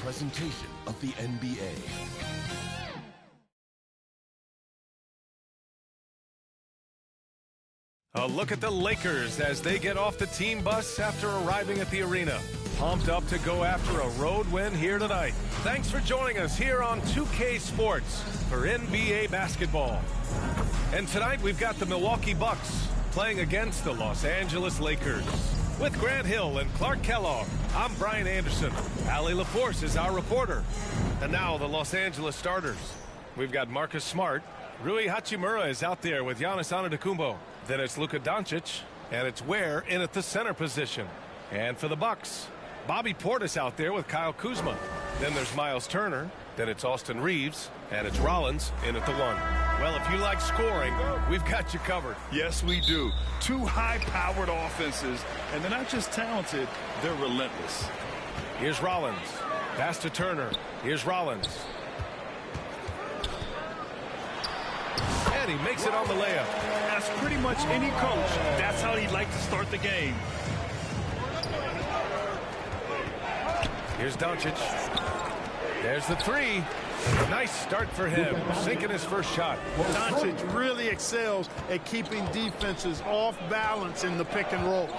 presentation of the NBA. A look at the Lakers as they get off the team bus after arriving at the arena. Pumped up to go after a road win here tonight. Thanks for joining us here on 2K Sports for NBA basketball. And tonight we've got the Milwaukee Bucks playing against the Los Angeles Lakers. With Grant Hill and Clark Kellogg, I'm Brian Anderson. Allie LaForce is our reporter. And now the Los Angeles starters. We've got Marcus Smart. Rui Hachimura is out there with Giannis Antetokounmpo. Then it's Luka Doncic, and it's Ware in at the center position. And for the Bucks, Bobby Portis out there with Kyle Kuzma. Then there's Miles Turner. Then it's Austin Reeves, and it's Rollins in at the 1. Well, if you like scoring, we've got you covered. Yes, we do. Two high-powered offenses, and they're not just talented, they're relentless. Here's Rollins. Pass to Turner. Here's Rollins. And he makes it on the layup. As pretty much any coach, that's how he'd like to start the game. Here's Doncic. There's the 3. Nice start for him, sinking his first shot. Doncic really excels at keeping defenses off balance in the pick and rolls.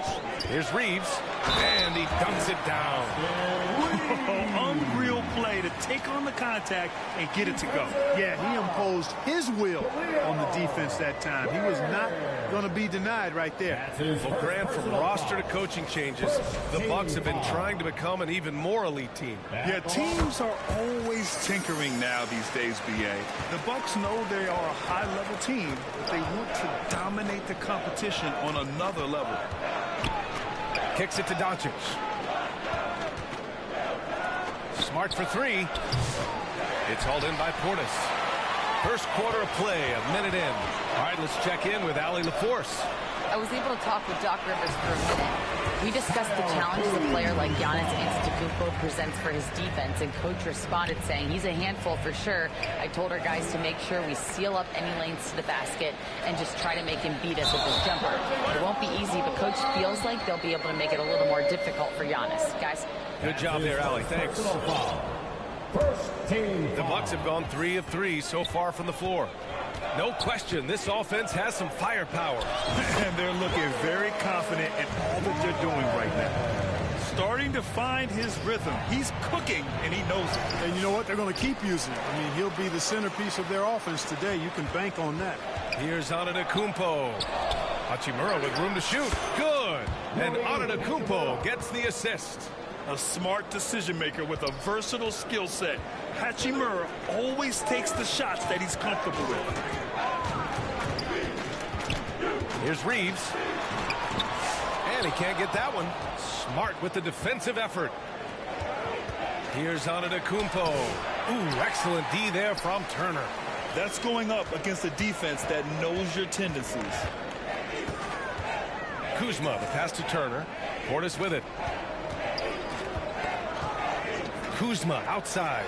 Here's Reeves, and he dunks it down. Unreal play to take on the contact and get it to go. Yeah, he imposed his will on the defense that time. He was not going to be denied right there. Well, Grant, from roster to coaching changes, the Bucks have been trying to become an even more elite team. Yeah, teams are always tinkering now these days, B.A. The Bucks know they are a high-level team, but they want to dominate the competition on another level. Kicks it to Doncic. Smart for 3. It's hauled in by Portis. First quarter of play, a minute in. All right, let's check in with Allie LaForce. I was able to talk with Doc Rivers for a minute. We discussed the challenges a player like Giannis Antetokounmpo presents for his defense, and Coach responded saying he's a handful for sure. I told our guys to make sure we seal up any lanes to the basket and just try to make him beat us with his jumper. It won't be easy, but Coach feels like they'll be able to make it a little more difficult for Giannis. Guys. Good job there, Allie. Thanks. The Bucks have gone 3 of 3 so far from the floor. No question, this offense has some firepower. And they're looking very confident in all that they're doing right now. Starting to find his rhythm. He's cooking, and he knows it. And you know what? They're going to keep using it. I mean, he'll be the centerpiece of their offense today. You can bank on that. Here's Antetokounmpo. Hachimura with room to shoot. Good. And Antetokounmpo gets the assist. A smart decision maker with a versatile skill set. Hachimura always takes the shots that he's comfortable with. Here's Reeves. And he can't get that one. Smart with the defensive effort. Here's Antetokounmpo. Ooh, excellent D there from Turner. That's going up against a defense that knows your tendencies. Kuzma, the pass to Turner. Portis with it. Kuzma outside.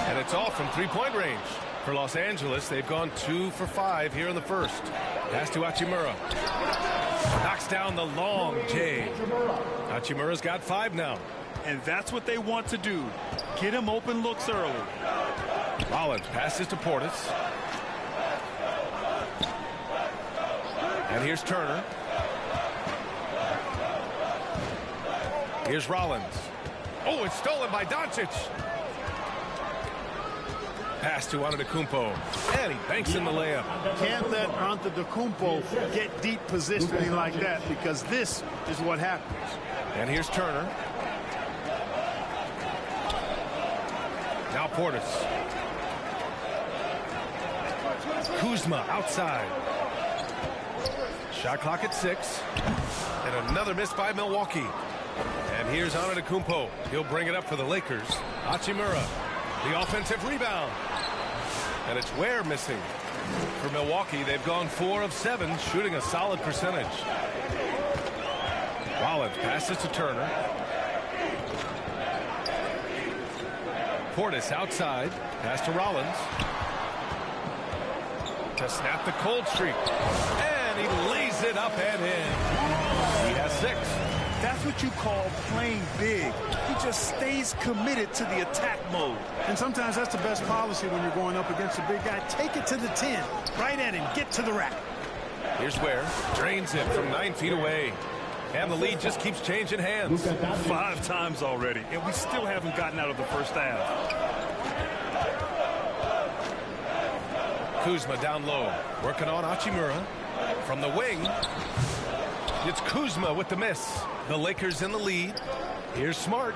And it's off from three-point range. For Los Angeles, they've gone 2 for 5 here in the first. Pass to Hachimura. Knocks down the long J. Hachimura's got 5 now. And that's what they want to do. Get him open looks early. Rollins passes to Portis. And here's Turner. Here's Rollins. Oh, it's stolen by Doncic. Pass to Antetokounmpo. And he banks in the layup. Can't let Antetokounmpo get deep positioning like that, because this is what happens. And here's Turner. Now Portis. Kuzma outside. Shot clock at 6. And another miss by Milwaukee. And here's Antetokounmpo. He'll bring it up for the Lakers. Hachimura, the offensive rebound. And it's Ware missing. For Milwaukee, they've gone 4 of 7, shooting a solid percentage. Rollins passes to Turner. Portis outside. Pass to Rollins. To snap the cold. cold streak. And he lays it up and in. He has 6. That's what you call playing big. He just stays committed to the attack mode. And sometimes that's the best policy when you're going up against a big guy. Take it to the 10. Right at him. Get to the rack. Here's Ware. Drains it from 9 feet away. And the lead just keeps changing hands. 5 times already, and we still haven't gotten out of the first half. Kuzma down low. Working on Hachimura. From the wing. It's Kuzma with the miss. The Lakers in the lead. Here's Smart.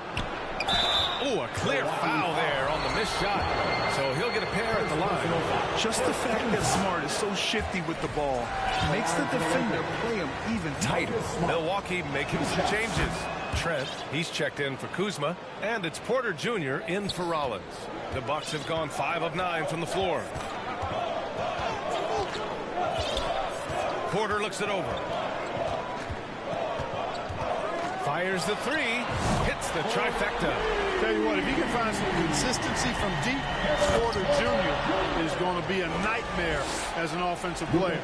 Oh, a clear foul there on the missed shot. So he'll get a pair at the line. Just the fact that Smart is so shifty with the ball makes the defender play him even tighter. Milwaukee making some changes. Trent, he's checked in for Kuzma. And it's Porter Jr. in for Rollins. The Bucks have gone 5 of 9 from the floor. Porter looks it over. Fires the 3. Hits the trifecta. Tell you what, if you can find some consistency from deep, Porter Jr. is going to be a nightmare as an offensive player.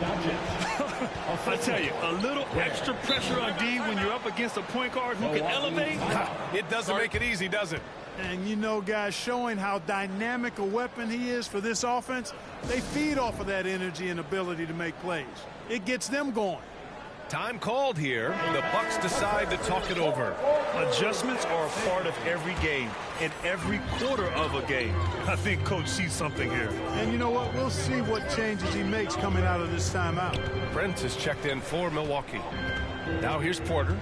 I tell you, a little extra pressure on D when you're up against a point guard who can elevate. It doesn't make it easy, does it? And you know, guys, showing how dynamic a weapon he is for this offense, they feed off of that energy and ability to make plays. It gets them going. Time called here. The Bucks decide to talk it over. Adjustments are a part of every game and every quarter of a game. I think Coach sees something here. And you know what? We'll see what changes he makes coming out of this timeout. Brent is checked in for Milwaukee. Now here's Porter.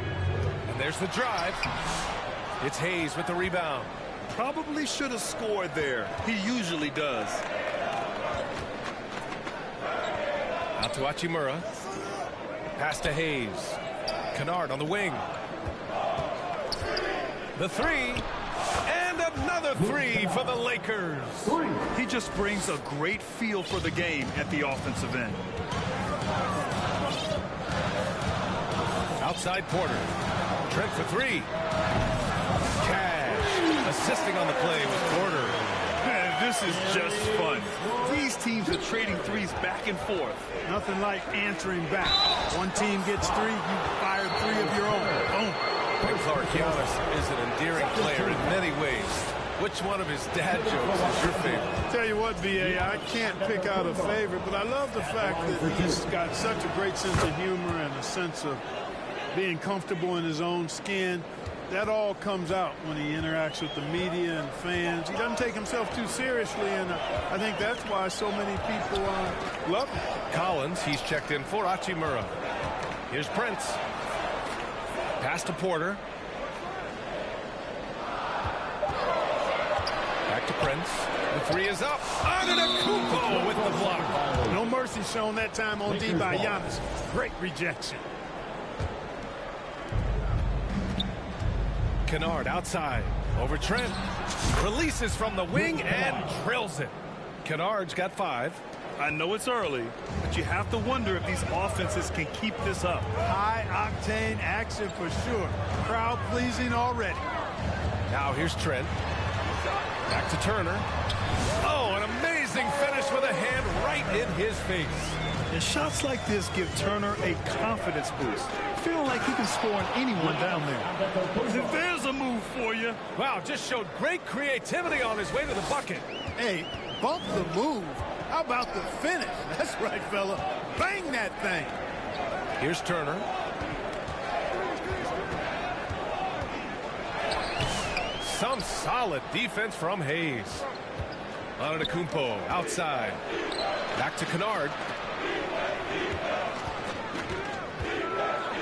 And there's the drive. It's Hayes with the rebound. Probably should have scored there. He usually does. Out to Hachimura. Pass to Hayes. Kennard on the wing. The 3. And another 3 for the Lakers. He just brings a great feel for the game at the offensive end. Outside Porter. Trent for 3. Cash. Assisting on the play with Porter. Man, this is just fun. These teams are trading threes back and forth. Nothing like answering back. One team gets 3, you fire 3 of your own. Boom. And Clark Giannis is an endearing player in many ways. Which one of his dad jokes is your favorite? Tell you what, B.A., I can't pick out a favorite, but I love the fact that he's got such a great sense of humor and a sense of being comfortable in his own skin. That all comes out when he interacts with the media and fans. He doesn't take himself too seriously, and I think that's why so many people love him. Collins, he's checked in for Hachimura. Here's Prince. Pass to Porter. Back to Prince. The 3 is up. Antetokounmpo with the block. No mercy shown that time on D by Giannis. Great rejection. Kennard outside. Over Trent. Releases from the wing and drills it. Kennard's got 5. I know it's early, but you have to wonder if these offenses can keep this up. High-octane action for sure. Crowd-pleasing already. Now here's Trent. Back to Turner. Oh, an amazing finish with a hand right in his face. And shots like this give Turner a confidence boost, feeling like he can score on anyone down there. There's a move for you. Wow, just showed great creativity on his way to the bucket. Hey, bump the move. How about the finish? That's right, fella. Bang that thing. Here's Turner. Some solid defense from Hayes. Antetokounmpo outside. Back to Kennard.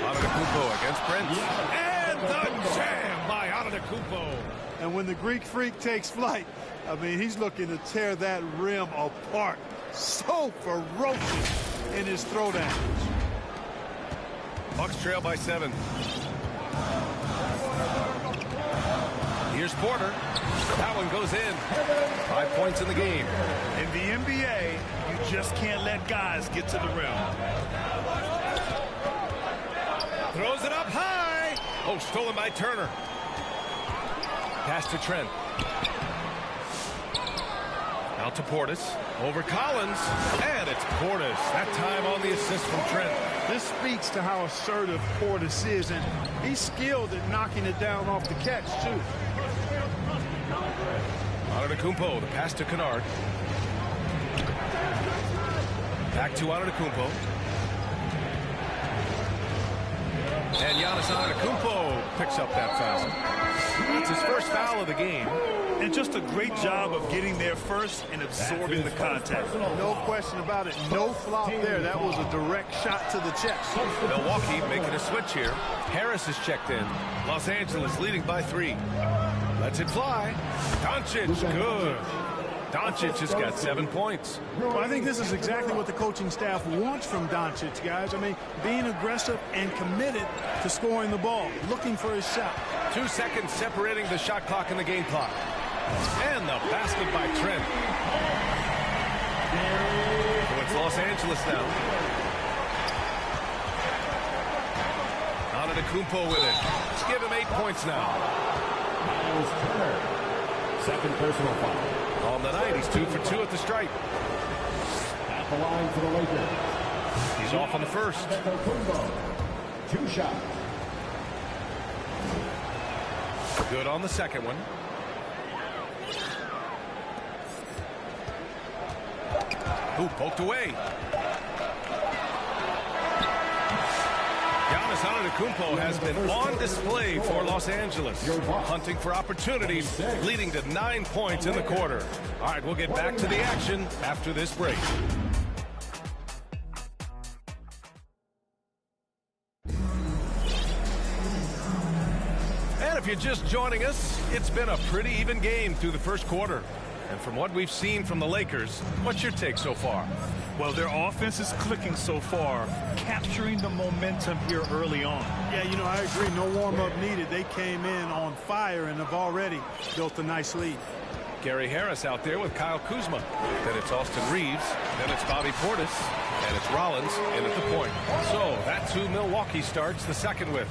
Antetokounmpo against Prince. And the jam by Antetokounmpo. And when the Greek Freak takes flight, I mean, he's looking to tear that rim apart. So ferocious in his throwdowns. Bucks trail by 7. Here's Porter. That one goes in. 5 points in the game. In the NBA, you just can't let guys get to the rim. Throws it up high. Oh, stolen by Turner. Pass to Trent. Out to Portis. Over Collins. And it's Portis. That time on the assist from Trent. This speaks to how assertive Portis is, and he's skilled at knocking it down off the catch, too. Antetokounmpo, the pass to Kennard. Back to Antetokounmpo. And Giannis Antetokounmpo picks up that foul. That's his first foul of the game. And just a great job of getting there first and absorbing the contact. No question about it. No flop there. That was a direct shot to the chest. Milwaukee making a switch here. Harris is checked in. Los Angeles leading by 3. Lets it fly. Doncic, good. Doncic has got 7 points. Well, I think this is exactly what the coaching staff wants from Doncic, guys. I mean, being aggressive and committed to scoring the ball, looking for his shot. 2 seconds separating the shot clock and the game clock. And the basket by Trent. So it's Los Angeles now. Antetokounmpo with it. Let's give him 8 points now. Second personal foul. On the night, he's 2 for 2 at the stripe. At the line for the Lakers. He's off on the first. 2 shots. Good on the second one. Ooh, poked away. Giannis Antetokounmpo has been on display for Los Angeles, hunting for opportunities, leading to 9 points in the quarter. All right, we'll get back to the action after this break. And if you're just joining us, it's been a pretty even game through the first quarter. And from what we've seen from the Lakers, what's your take so far? Well, their offense is clicking so far, capturing the momentum here early on. Yeah, you know, I agree. No warm-up needed. They came in on fire and have already built a nice lead. Gary Harris out there with Kyle Kuzma. Then it's Austin Reeves. Then it's Bobby Portis. And it's Rollins in at the point. So that's who Milwaukee starts the second with.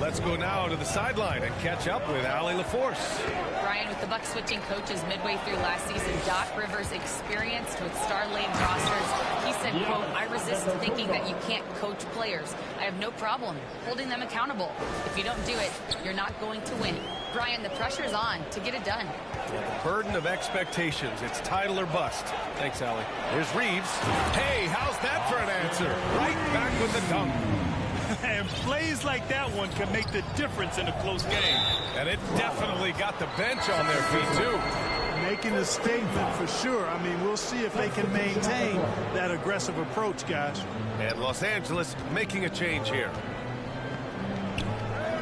Let's go now to the sideline and catch up with Allie LaForce. Brian, with the Bucks switching coaches midway through last season, Doc Rivers experienced with star-laden rosters. He said, quote, "I resist thinking that you can't coach players. I have no problem holding them accountable. If you don't do it, you're not going to win." Brian, the pressure's on to get it done. The burden of expectations. It's title or bust. Thanks, Allie. Here's Reeves. Hey, how's that for an answer? Right back with the dunk. And plays like that one can make the difference in a close game. And it definitely got the bench on their feet, too. Making a statement for sure. I mean, we'll see if they can maintain that aggressive approach, guys. And Los Angeles making a change here.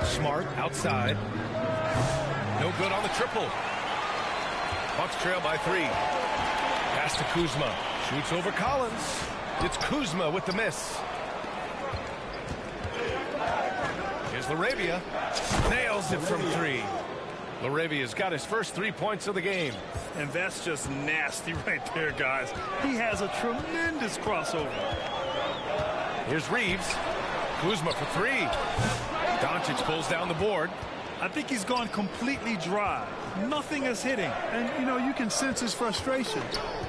Smart outside. No good on the triple. Bucks trail by 3. Pass to Kuzma. Shoots over Collins. It's Kuzma with the miss. Here's LaRavia. Nails it from 3. LaRavia's got his first 3 points of the game. And that's just nasty right there, guys. He has a tremendous crossover. Here's Reeves. Kuzma for 3. Doncic pulls down the board. I think he's gone completely dry. Nothing is hitting. And, you know, you can sense his frustration.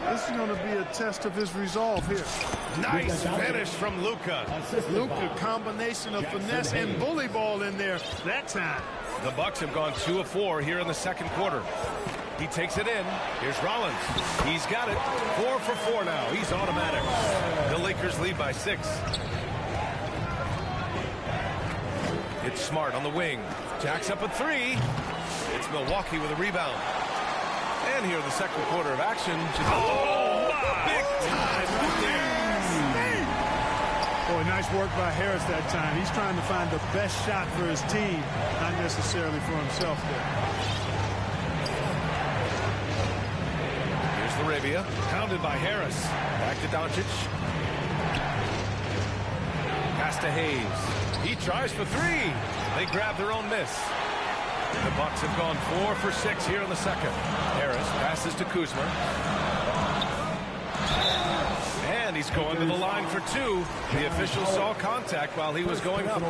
This is going to be a test of his resolve here. Nice finish from Luka. Luka, combination of finesse and bully ball in there that time. The Bucks have gone 2 of 4 here in the second quarter. He takes it in. Here's Rollins. He's got it. 4 for 4 now. He's automatic. The Lakers lead by 6. It's Smart on the wing. Jacks up a 3. It's Milwaukee with a rebound. And here in the second quarter of action. Oh, big time right there. Boy, nice work by Harris that time. He's trying to find the best shot for his team, not necessarily for himself there. Here's LaRavia. Pounded by Harris. Back to Doncic. Pass to Hayes. He tries for 3. They grab their own miss. The Bucks have gone 4 for 6 here in the second. Harris passes to Kuzma. And he's going to the line for 2. The official saw contact while he was going up.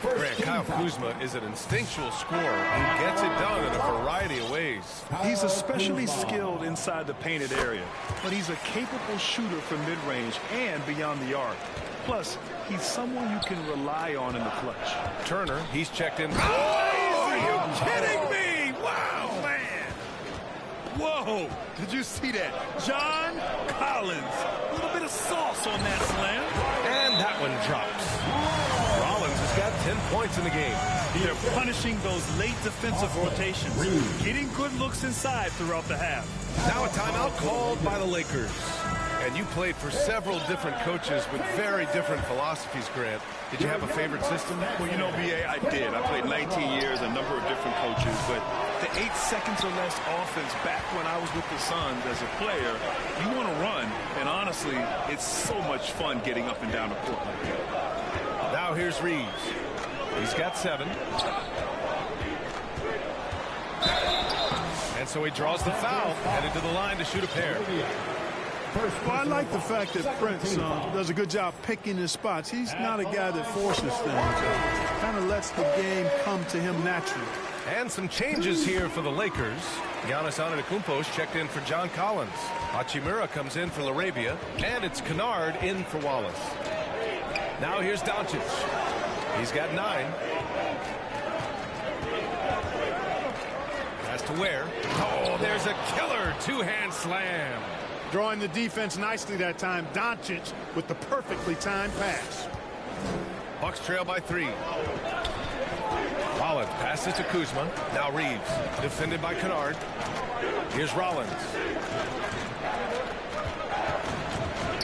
Grant, Kyle Kuzma is an instinctual scorer who gets it done in a variety of ways. threes. He's especially skilled inside the painted area, but he's a capable shooter from mid-range and beyond the arc. Plus, he's someone you can rely on in the clutch. Turner, he's checked in. Oh, are you kidding me? Wow, man. Whoa, did you see that? John Collins. A little bit of sauce on that slam. And that one drops. Rollins has got 10 points in the game. They're punishing those late defensive rotations, getting good looks inside throughout the half. Now a timeout called by the Lakers. And you played for several different coaches with very different philosophies, Grant. Did you have a favorite system? Well, you know, B.A., I did. I played 19 years, a number of different coaches, but the 8 seconds or less offense back when I was with the Suns as a player, you want to run, and honestly, it's so much fun getting up and down the court like that. Now here's Reeves. He's got 7. And so he draws the foul, headed to the line to shoot a pair. Well, I like the fact that Prince does a good job picking his spots. He's not a guy that forces things. Kind of lets the game come to him naturally. And some changes here for the Lakers. Giannis Antetokounmpo is checked in for John Collins. Hachimura comes in for LaRavia. And it's Kennard in for Wallace. Now here's Doncic. He's got 9. Pass to Ware. Oh, there's a killer two-hand slam. Drawing the defense nicely that time. Doncic with the perfectly timed pass. Bucks trail by 3. Rollins passes to Kuzma. Now Reeves. Defended by Kennard. Here's Rollins.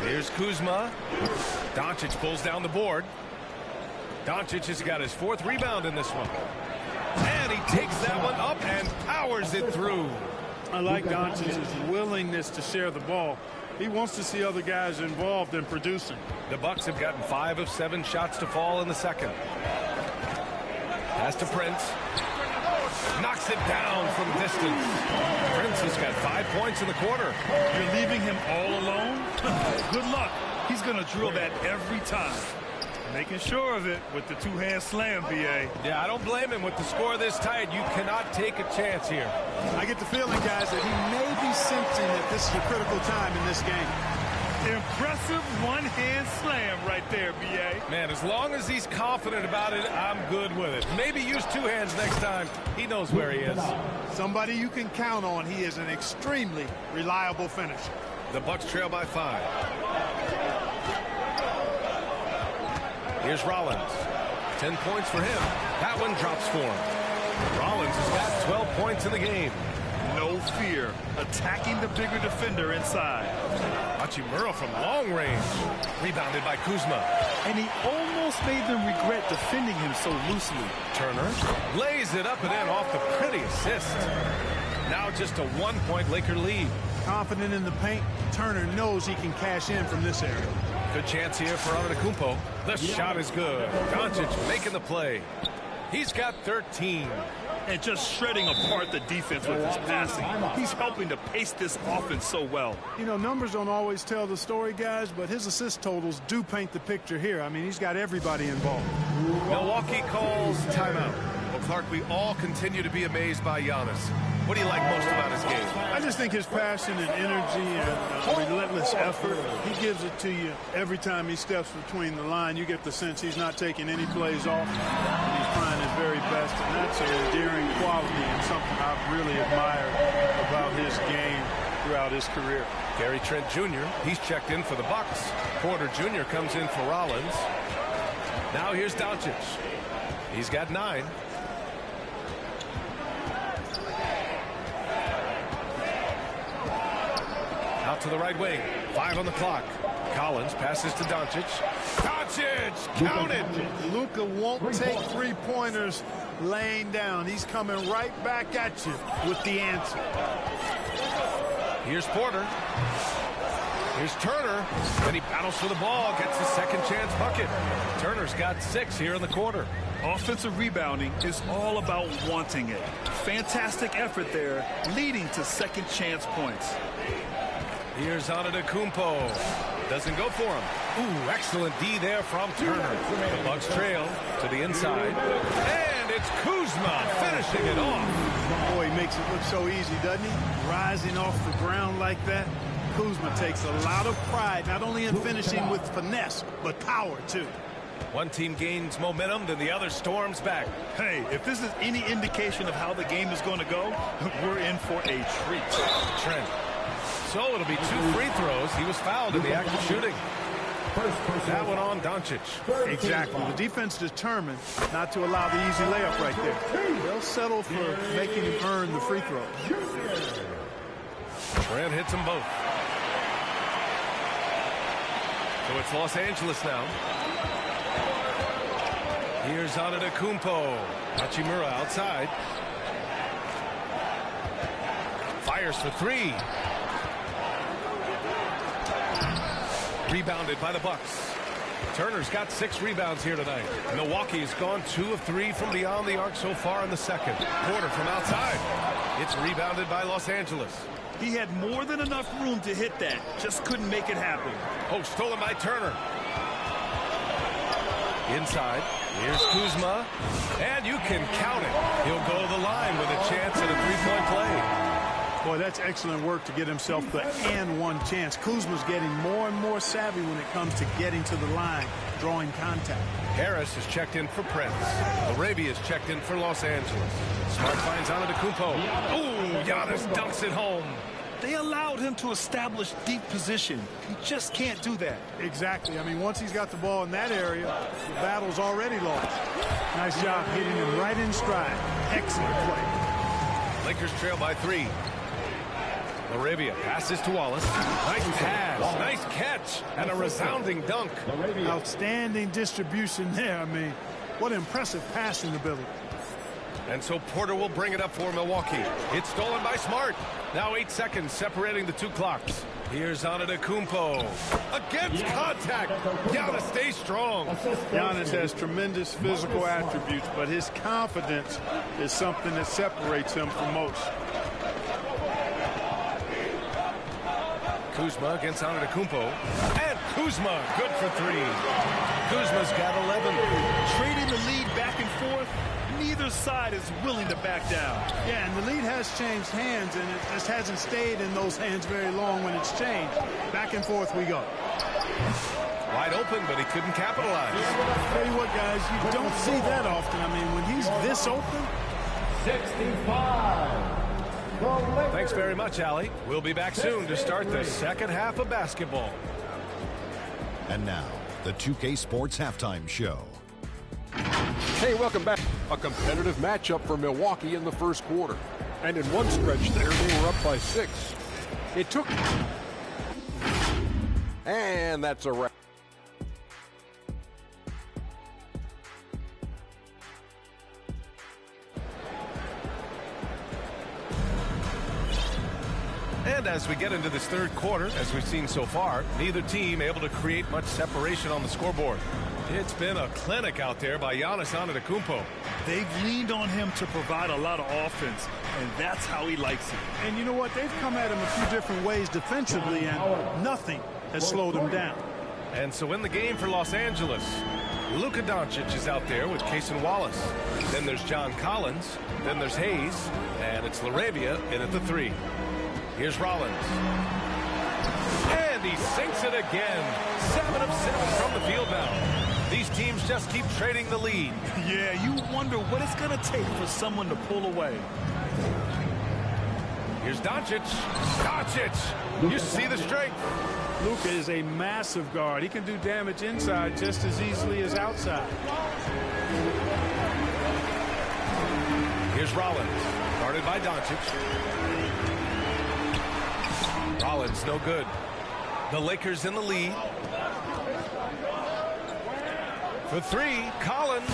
Here's Kuzma. Doncic pulls down the board. Doncic has got his 4th rebound in this one. And he takes that one up and powers it through. I like Doncic's willingness to share the ball. He wants to see other guys involved in producing. The Bucks have gotten 5 of 7 shots to fall in the second. Pass to Prince. Knocks it down from distance. Prince has got 5 points in the quarter. You're leaving him all alone? Good luck. He's going to drill that every time. Making sure of it with the two-hand slam, B.A. Yeah, I don't blame him with the score this tight. You cannot take a chance here. I get the feeling, guys, that he may be sensing that this is a critical time in this game. Impressive one-hand slam right there, B.A. Man, as long as he's confident about it, I'm good with it. Maybe use 2 hands next time. He knows where he is. Somebody you can count on. He is an extremely reliable finisher. The Bucks trail by 5. Here's Rollins. 10 points for him. That one drops for him. Rollins has got 12 points in the game. No fear. Attacking the bigger defender inside. Hachimura from long range. Rebounded by Kuzma. And he almost made them regret defending him so loosely. Turner lays it up and in off the pretty assist. Now just a 1-point Laker lead. Confident in the paint, Turner knows he can cash in from this area. Good chance here for Antetokounmpo. The shot is good. Doncic making the play. He's got 13. And just shredding apart the defense with his passing. He's helping to pace this offense so well. You know, numbers don't always tell the story, guys, but his assist totals do paint the picture here. I mean, he's got everybody involved. Milwaukee calls timeout. Well, Clark, we all continue to be amazed by Giannis. What do you like most about his game? I just think his passion and energy and relentless effort, he gives it to you every time he steps between the line. You get the sense he's not taking any plays off. He's trying his very best, and that's an endearing quality and something I've really admired about his game throughout his career. Gary Trent Jr., he's checked in for the Bucks. Porter Jr. comes in for Rollins. Now here's Doncic. He's got 9. Out to the right wing. 5 on the clock. Collins passes to Doncic. Doncic! Count it! Luka won't take 3-pointers laying down. He's coming right back at you with the answer. Here's Porter. Here's Turner. Then he battles for the ball. Gets the second chance bucket. Turner's got 6 here in the quarter. Offensive rebounding is all about wanting it. Fantastic effort there, leading to second chance points. Here's Antetokounmpo. Doesn't go for him. Ooh, excellent D there from Turner. The Bucks trail to the inside. And And it's Kuzma finishing it off. Boy, he makes it look so easy, doesn't he? Rising off the ground like that. Kuzma takes a lot of pride, not only in finishing with finesse, but power, too. One team gains momentum, then the other storms back. Hey, if this is any indication of how the game is going to go, we're in for a treat. Trent. So it'll be 2 free throws. He was fouled in the act of shooting. That one on Doncic. Exactly. The defense determined not to allow the easy layup right there. They'll settle for making him earn the free throw. Trent hits them both. So it's Los Angeles now. Here's Antetokounmpo. Hachimura outside. Fires for 3. Rebounded by the Bucks. Turner's got 6 rebounds here tonight. Milwaukee's gone 2 of 3 from beyond the arc so far in the second. Porter from outside. It's rebounded by Los Angeles. He had more than enough room to hit that. Just couldn't make it happen. Oh, stolen by Turner. Inside. Here's Kuzma. And you can count it. He'll go to the line with a chance at a 3-point play. Boy, that's excellent work to get himself the and one chance. Kuzma's getting more and more savvy when it comes to getting to the line, drawing contact. Harris is checked in for Prince. Arabia is checked in for Los Angeles. Smart finds Antetokounmpo. Oh, Giannis dunks it home. They allowed him to establish deep position. He just can't do that. Exactly. I mean, once he's got the ball in that area, the battle's already lost. Nice job hitting him right in stride. Excellent play. Lakers trail by 3. Arabia passes to Wallace. Nice pass, nice catch, and a resounding dunk. Outstanding distribution there. I mean, what impressive passing ability. And so Porter will bring it up for Milwaukee. It's stolen by Smart. Now 8 seconds separating the 2 clocks. Here's Antetokounmpo. Against contact. Giannis stays strong. Giannis has tremendous physical attributes, but his confidence is something that separates him from most. Kuzma against Antetokounmpo. And Kuzma, good for 3. Kuzma's got 11. Trading the lead back and forth, neither side is willing to back down. Yeah, and the lead has changed hands, and it just hasn't stayed in those hands very long when it's changed. Back and forth we go. Wide open, but he couldn't capitalize. I'll tell you what, guys, you don't see that often. I mean, when he's this open. 65. Thanks very much, Allie. We'll be back soon to start the second half of basketball. And now, the 2K Sports Halftime Show. Hey, welcome back. A competitive matchup for Milwaukee in the first quarter. And in one stretch there, they were up by 6. It took... And that's a wrap. And as we get into this third quarter, as we've seen so far, neither team able to create much separation on the scoreboard. It's been a clinic out there by Giannis Antetokounmpo. They've leaned on him to provide a lot of offense, and that's how he likes it. And you know what? They've come at him a few different ways defensively, and nothing has slowed him down. And so in the game for Los Angeles, Luka Doncic is out there with Cason Wallace. Then there's John Collins. Then there's Hayes. And it's LaRavia in at the 3. Here's Rollins. And he sinks it again. 7 of 7 from the field now. These teams just keep trading the lead. Yeah, you wonder what it's going to take for someone to pull away. Here's Doncic. Doncic! You see the strength. Luka is a massive guard. He can do damage inside just as easily as outside. Here's Rollins. Guarded by Doncic. Rollins no good. The Lakers in the lead. For 3, Collins.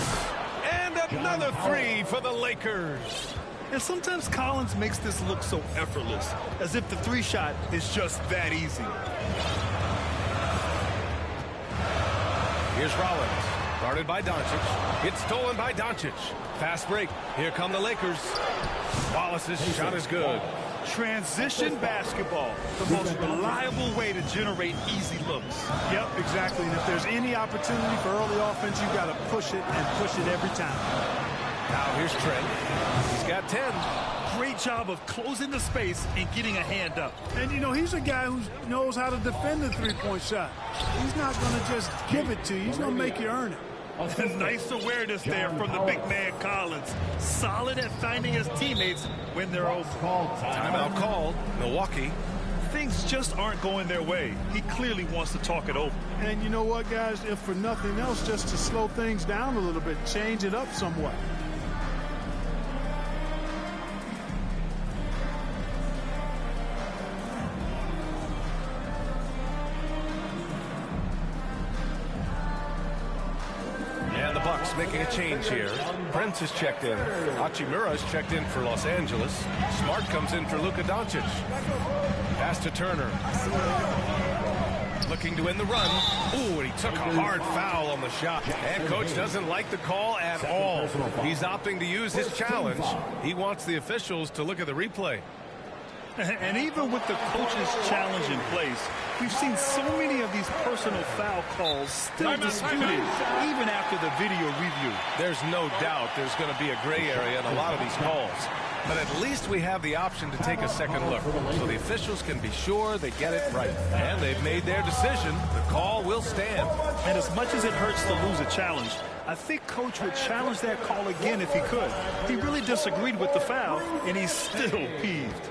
And another 3 for the Lakers. And sometimes Collins makes this look so effortless, as if the 3-shot is just that easy. Here's Rollins. Guarded by Doncic. It's stolen by Doncic. Fast break. Here come the Lakers. Wallace's shot is good. Transition basketball, the most reliable way to generate easy looks. Yep, exactly. And if there's any opportunity for early offense, you've got to push it and push it every time. Now here's Trent. He's got 10. Great job of closing the space and getting a hand up. And, you know, he's a guy who knows how to defend the three-point shot. He's not going to just give it to you. He's going to make you earn it. Nice awareness there from the big man Collins. Solid at finding his teammates when they're open. Timeout called. Milwaukee. Things just aren't going their way. He clearly wants to talk it over. And you know what, guys? If for nothing else, just to slow things down a little bit, change it up somewhat. Making a change here. Prince is checked in. Hachimura is checked in for Los Angeles. Smart comes in for Luka Doncic. Pass to Turner. Looking to win the run. Ooh, and he took a hard foul on the shot. And coach doesn't like the call at all. He's opting to use his challenge. He wants the officials to look at the replay. And even with the coach's challenge in place, we've seen so many of these personal foul calls still disputed, even after the video review. There's no doubt there's going to be a gray area in a lot of these calls. But at least we have the option to take a second look, so the officials can be sure they get it right. And they've made their decision. The call will stand. And as much as it hurts to lose a challenge, I think Coach would challenge that call again if he could. He really disagreed with the foul, and he's still peeved.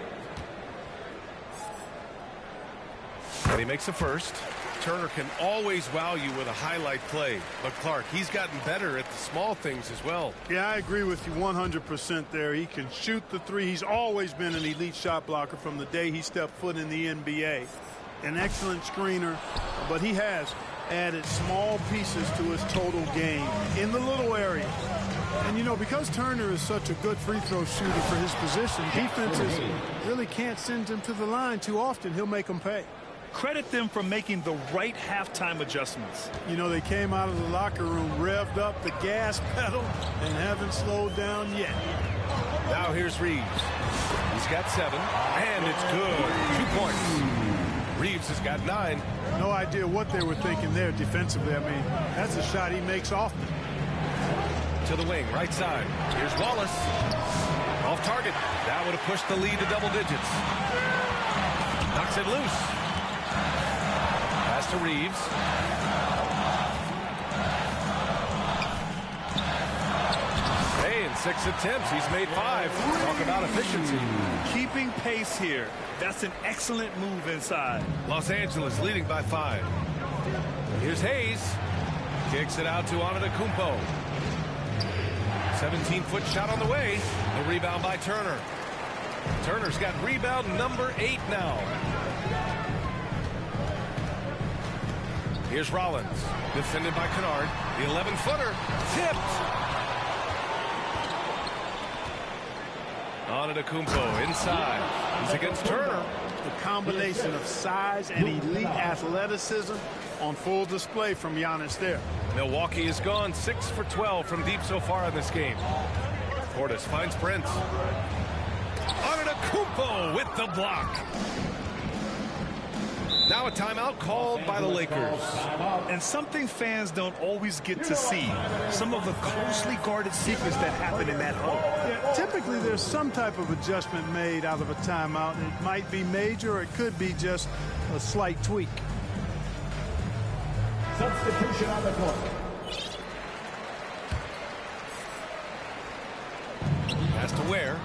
And he makes a first. Turner can always wow you with a highlight play. But Clark, he's gotten better at the small things as well. Yeah, I agree with you 100% there. He can shoot the three. He's always been an elite shot blocker from the day he stepped foot in the NBA. An excellent screener, but he has added small pieces to his total game in the little area. And, you know, because Turner is such a good free throw shooter for his position, defenses really can't send him to the line too often. He'll make them pay. Credit them for making the right halftime adjustments. You know, they came out of the locker room, revved up the gas pedal, and haven't slowed down yet. Now here's Reeves. He's got 7, and it's good. 2 points. Reeves has got 9. No idea what they were thinking there defensively. I mean, that's a shot he makes often. To the wing, right side. Here's Wallace. Off target. That would have pushed the lead to double digits. Knocks it loose. Pass to Reeves. Hey, in 6 attempts, he's made 5. Talk about efficiency. Keeping pace here. That's an excellent move inside. Los Angeles leading by 5. Here's Hayes. Kicks it out to Antetokounmpo. 17-foot shot on the way. The rebound by Turner. Turner's got rebound number 8 now. Here's Rollins, defended by Kennard. The 11-footer, tipped. Antetokounmpo inside. He's against Turner. The combination of size and elite athleticism on full display from Giannis there. Milwaukee is gone 6 for 12 from deep so far in this game. Portis finds Prince. Antetokounmpo with the block. Now a timeout called by the Lakers. And something fans don't always get to see. Some of the closely guarded secrets that happen in that hole. Yeah, typically there's some type of adjustment made out of a timeout. It might be major or it could be just a slight tweak. Substitution on the court. Has to Ware.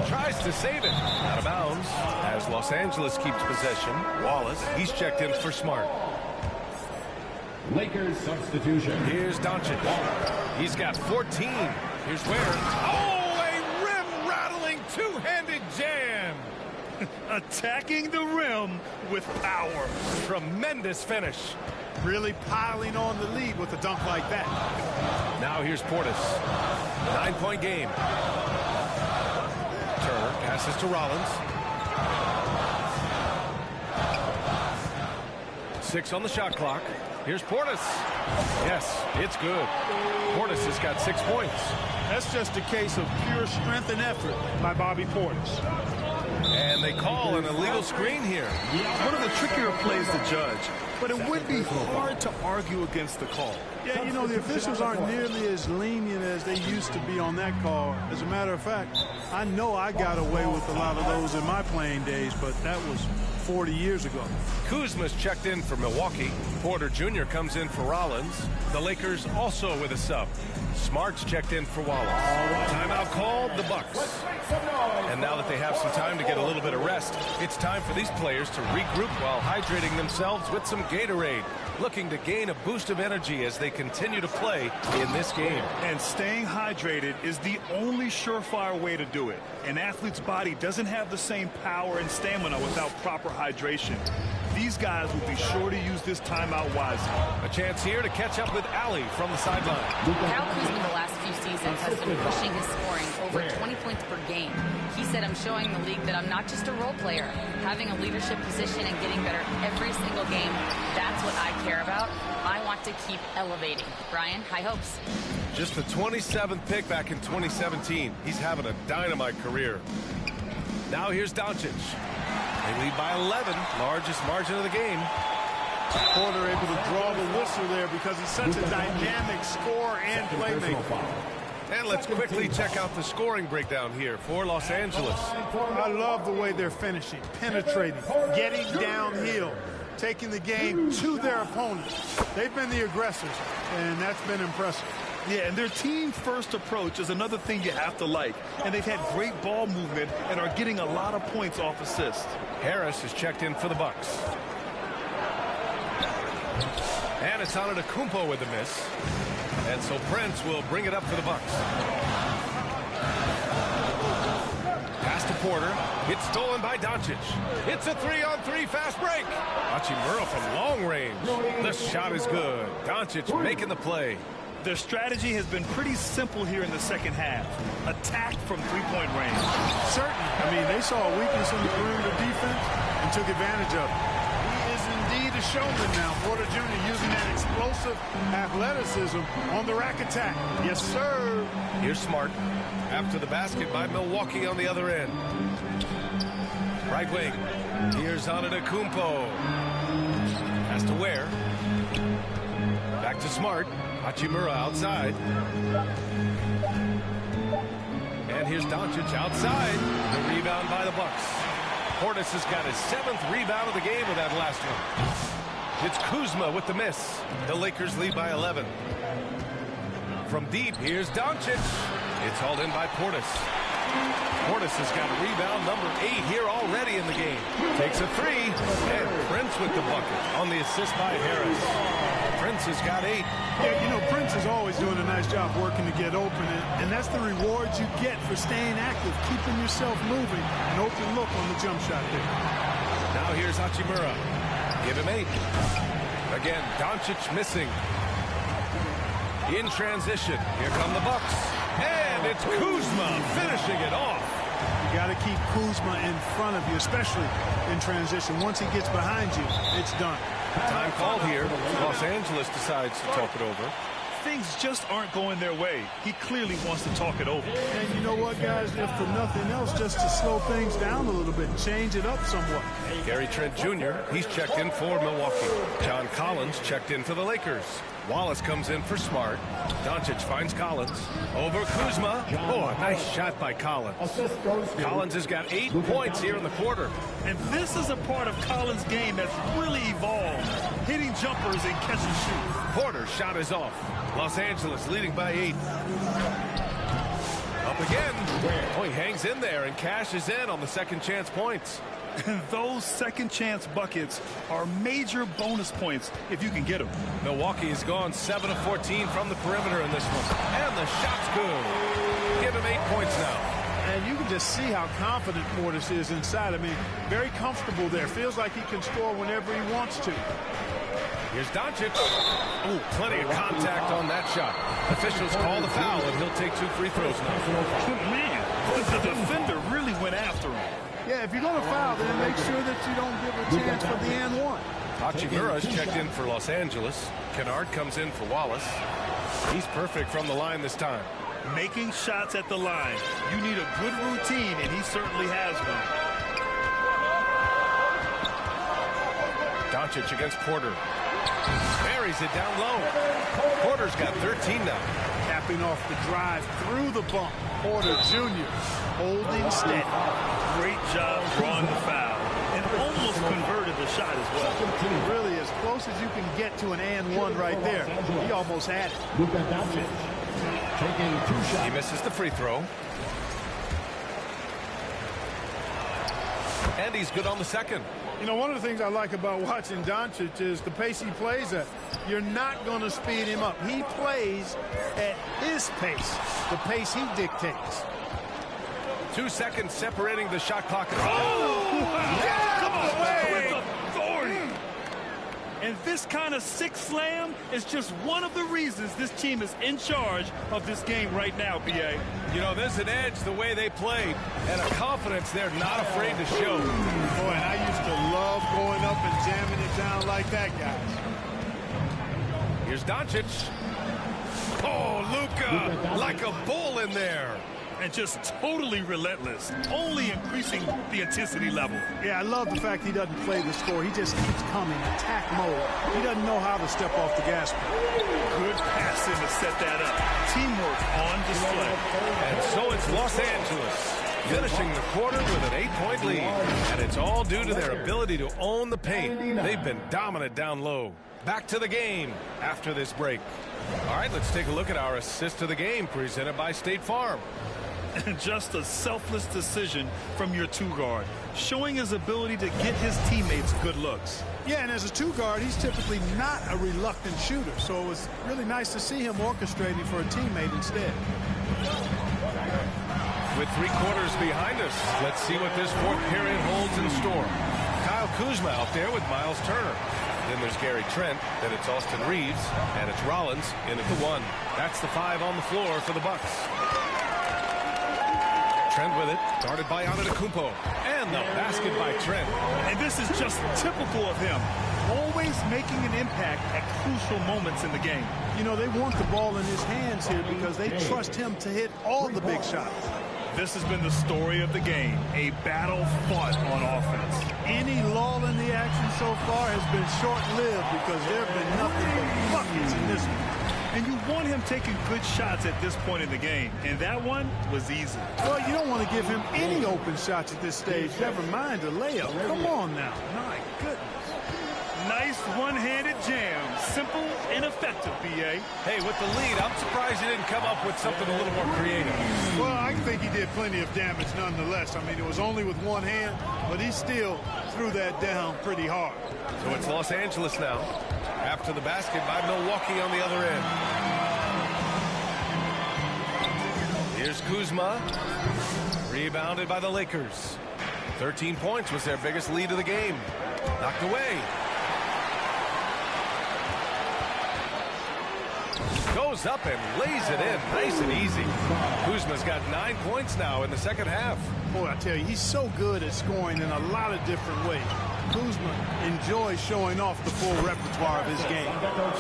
Tries to save it. Out of bounds. As Los Angeles keeps possession. Wallace, he's checked in for Smart. Lakers substitution. Here's Doncic. He's got 14. Here's Ware. Oh, a rim-rattling two-handed jam. Attacking the rim with power. Tremendous finish. Really piling on the lead with a dunk like that. Now here's Portis. 9-point game. Turner passes to Rollins. 6 on the shot clock. Here's Portis. Yes, it's good. Portis has got 6 points. That's just a case of pure strength and effort by Bobby Portis. And they call an illegal screen here. One of the trickier plays to judge, but it would be hard to argue against the call. Yeah, you know, the officials aren't nearly as lenient as they used to be on that call. As a matter of fact, I know I got away with a lot of those in my playing days, but that was 40 years ago. Kuzma's checked in for Milwaukee. Porter Jr. comes in for Rollins. The Lakers also with a sub. Smart's checked in for Wallace. Timeout called, the Bucks. And now that they have some time to get a little bit of rest, it's time for these players to regroup while hydrating themselves with some Gatorade, looking to gain a boost of energy as they continue to play in this game. And staying hydrated is the only surefire way to do it. An athlete's body doesn't have the same power and stamina without proper hydration. These guys will be sure to use this timeout wisely. A chance here to catch up with Ali from the sideline. Kyle Kuzma the last few seasons has been pushing his scoring over 20 points per game. He said, I'm showing the league that I'm not just a role player. Having a leadership position and getting better every single game, that's what I care about. I want to keep elevating. Brian, high hopes. Just the 27th pick back in 2017. He's having a dynamite career. Now here's Doncic. They lead by 11, largest margin of the game. Porter able to draw the whistle there because he's such a dynamic scorer and playmaker. And let's quickly check out the scoring breakdown here for Los Angeles. I love the way they're finishing, penetrating, getting downhill, taking the game to their opponents. They've been the aggressors, and that's been impressive. Yeah, and their team-first approach is another thing you have to like. And they've had great ball movement and are getting a lot of points off assists. Harris is checked in for the Bucks. And it's Antetokounmpo with the miss. And so Prince will bring it up for the Bucks. Pass to Porter. It's stolen by Doncic. It's a 3-on-3 fast break. Hachimura from long range. The shot is good. Doncic making the play. Their strategy has been pretty simple here in the second half. Attack from three-point range. Certainly. I mean, they saw a weakness in the perimeter defense and took advantage of it. He is indeed a showman now. Porter Jr. using that explosive athleticism on the rack attack. Yes, sir. Here's Smart. After the basket by Milwaukee on the other end. Right wing. Here's Antetokounmpo. Has to Ware. Back to Smart. Hachimura outside. And here's Doncic outside. The rebound by the Bucks. Portis has got his 7th rebound of the game with that last one. It's Kuzma with the miss. The Lakers lead by 11. From deep, here's Doncic. It's hauled in by Portis. Portis has got rebound number 8 here already in the game. Takes a 3. And Prince with the bucket on the assist by Harris. Prince has got 8. Yeah, you know, Prince is always doing a nice job working to get open, and that's the reward you get for staying active, keeping yourself moving, an open look on the jump shot there. Now here's Hachimura. Give him 8. Again, Doncic missing. In transition, here come the Bucks. And it's Kuzma finishing it off. You got to keep Kuzma in front of you, especially in transition. Once he gets behind you, it's done. Time called here. Los Angeles decides to talk it over. Things just aren't going their way. He clearly wants to talk it over. And you know what, guys? If for nothing else, just to slow things down a little bit, change it up somewhat. Gary Trent Jr., he's checked in for Milwaukee. John Collins checked in for the Lakers. Wallace comes in for Smart. Doncic finds Collins. Over Kuzma. Oh, a nice shot by Collins. Collins has got 8 points here in the quarter. And this is a part of Collins' game that's really evolved. Hitting jumpers and catch and shoot. Porter's shot is off. Los Angeles leading by 8. Up again. Oh, he hangs in there and cashes in on the second chance points. Those second chance buckets are major bonus points if you can get them. Milwaukee has gone 7 of 14 from the perimeter in this one. And the shot's good. Give him 8 points now. And you can just see how confident Portis is inside. I mean, very comfortable there. Feels like he can score whenever he wants to. Here's Doncic. Ooh, plenty of contact on that shot. Officials call the foul, and he'll take 2 free throws now. Man, the defender really went after him. Yeah, if you're going to foul, then make sure that you don't give a chance for the and one. Hachimura's checked in for Los Angeles. Kennard comes in for Wallace. He's perfect from the line this time. Making shots at the line. You need a good routine, and he certainly has one. Doncic against Porter. Buries it down low. Porter's got 13 now. Capping off the drive through the bump. Porter Jr. holding steady. Great job drawing the foul. And almost converted the shot as well. Really as close as you can get to an and one right there. He almost had it. He misses the free throw. And he's good on the second. You know, one of the things I like about watching Doncic is the pace he plays at. You're not going to speed him up. He plays at his pace, the pace he dictates. 2 seconds separating the shot clock. Come on, with authority. And this kind of six slam is just one of the reasons this team is in charge of this game right now, B.A. You know, there's an edge the way they played and a confidence they're not afraid to show. Boy, and I used to love going up and jamming it down like that, guys. Here's Doncic. Oh, Luka, like a bull in there. And just totally relentless, only increasing the intensity level. Yeah, I love the fact he doesn't play the score. He just keeps coming, attack mode. He doesn't know how to step off the gas pedal. Good passing to set that up. Teamwork on display. And so it's Los Angeles finishing the quarter with an 8-point lead. And it's all due to their ability to own the paint. They've been dominant down low. Back to the game after this break. All right, let's take a look at our assist of the game presented by State Farm. And just a selfless decision from your two-guard, showing his ability to get his teammates good looks. Yeah, and as a two-guard, he's typically not a reluctant shooter, so it was really nice to see him orchestrating for a teammate instead. With 3 quarters behind us, let's see what this fourth period holds in store. Kyle Kuzma out there with Miles Turner. Then there's Gary Trent, then it's Austin Reeves, and it's Rollins in at the 1. That's the 5 on the floor for the Bucks. Trent with it, guarded by Antetokounmpo, and the basket by Trent. And this is just typical of him, always making an impact at crucial moments in the game. You know, they want the ball in his hands here because they trust him to hit all the big shots. This has been the story of the game, a battle fought on offense. Any lull in the action so far has been short-lived because there have been nothing but buckets in this one. And you want him taking good shots at this point in the game. And that one was easy. Well, you don't want to give him any open shots at this stage. Never mind a layup. Come on now. My goodness. Nice one-handed jam. Simple and effective, B.A. Hey, with the lead, I'm surprised he didn't come up with something a little more creative. Well, I think he did plenty of damage nonetheless. I mean, it was only with one hand, but he still threw that down pretty hard. So it's Los Angeles now, after the basket by Milwaukee on the other end. Here's Kuzma, rebounded by the Lakers. 13 points was their biggest lead of the game. Knocked away. Goes up and lays it in, nice and easy. Kuzma's got 9 points now in the second half. Boy, I tell you, he's so good at scoring in a lot of different ways. Kuzma enjoys showing off the full repertoire of his game.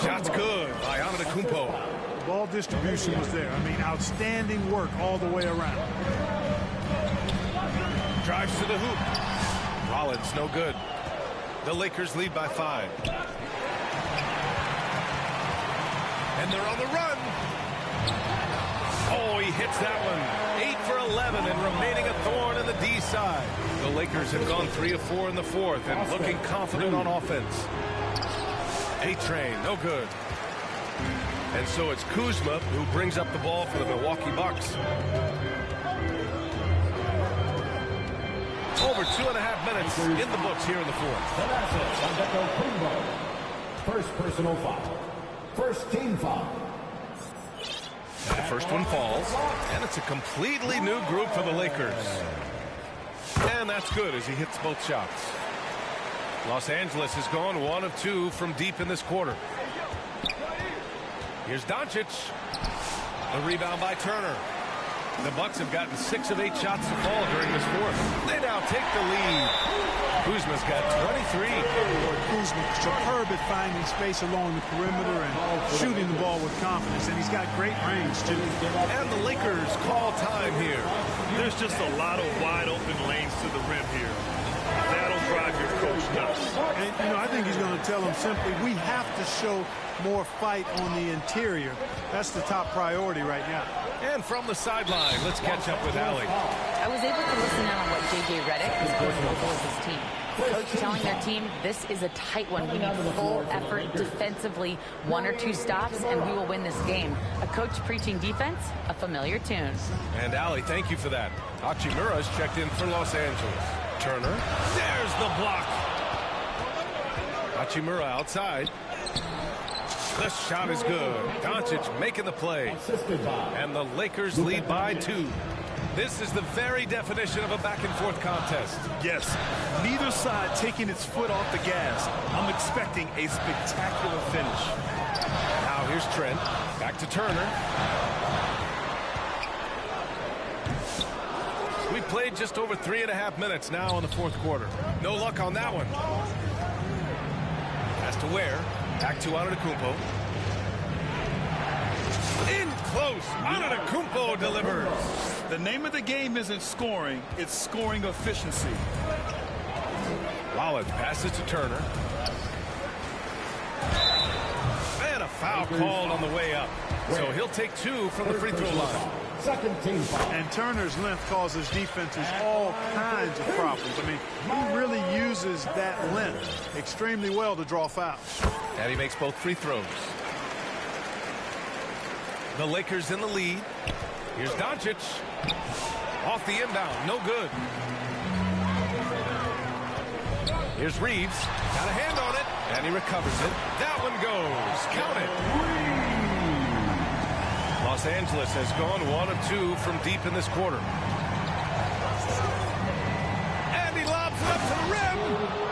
Shot's good by Antetokounmpo. The ball distribution was there. I mean, outstanding work all the way around. Drives to the hoop. Rollins, no good. The Lakers lead by 5. And they're on the run. Oh, he hits that one. 8 for 11 and remaining a thorn in the D side. The Lakers have gone 3 of 4 in the fourth and looking confident on offense. A-Train, no good. And so it's Kuzma who brings up the ball for the Milwaukee Bucks. Over 2.5 minutes in the books here in the fourth. First personal foul. First team foul. The first one falls, and it's a completely new group for the Lakers. And that's good as he hits both shots. Los Angeles has gone 1 of 2 from deep in this quarter. Here's Doncic. The rebound by Turner. The Bucks have gotten 6 of 8 shots to fall during this fourth. They now take the lead. Kuzma's got 23. Kuzma superb at finding space along the perimeter and shooting the ball with confidence, and he's got great range too. And the Lakers call time here. There's just a lot of wide open lanes to the rim here. That'll drive your coach nuts. And, you know, I think he's going to and tell them simply, we have to show more fight on the interior. That's the top priority right now. And from the sideline, let's catch up with Allie. I was able to listen in on what J.J. Redick is going over with his team. Coach telling their team, this is a tight one. We need full effort defensively, 1 or 2 stops, and we will win this game. A coach preaching defense, a familiar tune. And Allie, thank you for that. Hachimura's checked in for Los Angeles. Turner, there's the block. Hachimura outside. The shot is good. Doncic making the play. And the Lakers lead by 2. This is the very definition of a back-and-forth contest. Yes, neither side taking its foot off the gas. I'm expecting a spectacular finish. Now here's Trent. Back to Turner. We played just over 3.5 minutes now in the fourth quarter. No luck on that one. Pass to Ware. Back to Antetokounmpo. In close. Antetokounmpo delivers. The name of the game isn't scoring, it's scoring efficiency. Wallace passes to Turner. And a foul called on the way up. So he'll take 2 from the free throw line. Second team foul. And Turner's length causes defenses all kinds of problems. I mean, he really uses that length extremely well to draw fouls. And he makes both free throws. The Lakers in the lead. Here's Doncic. Off the inbound. No good. Here's Reeves. Got a hand on it. And he recovers it. That one goes. Count it. Los Angeles has gone 1 of 2 from deep in this quarter. And he lobs it up to the rim.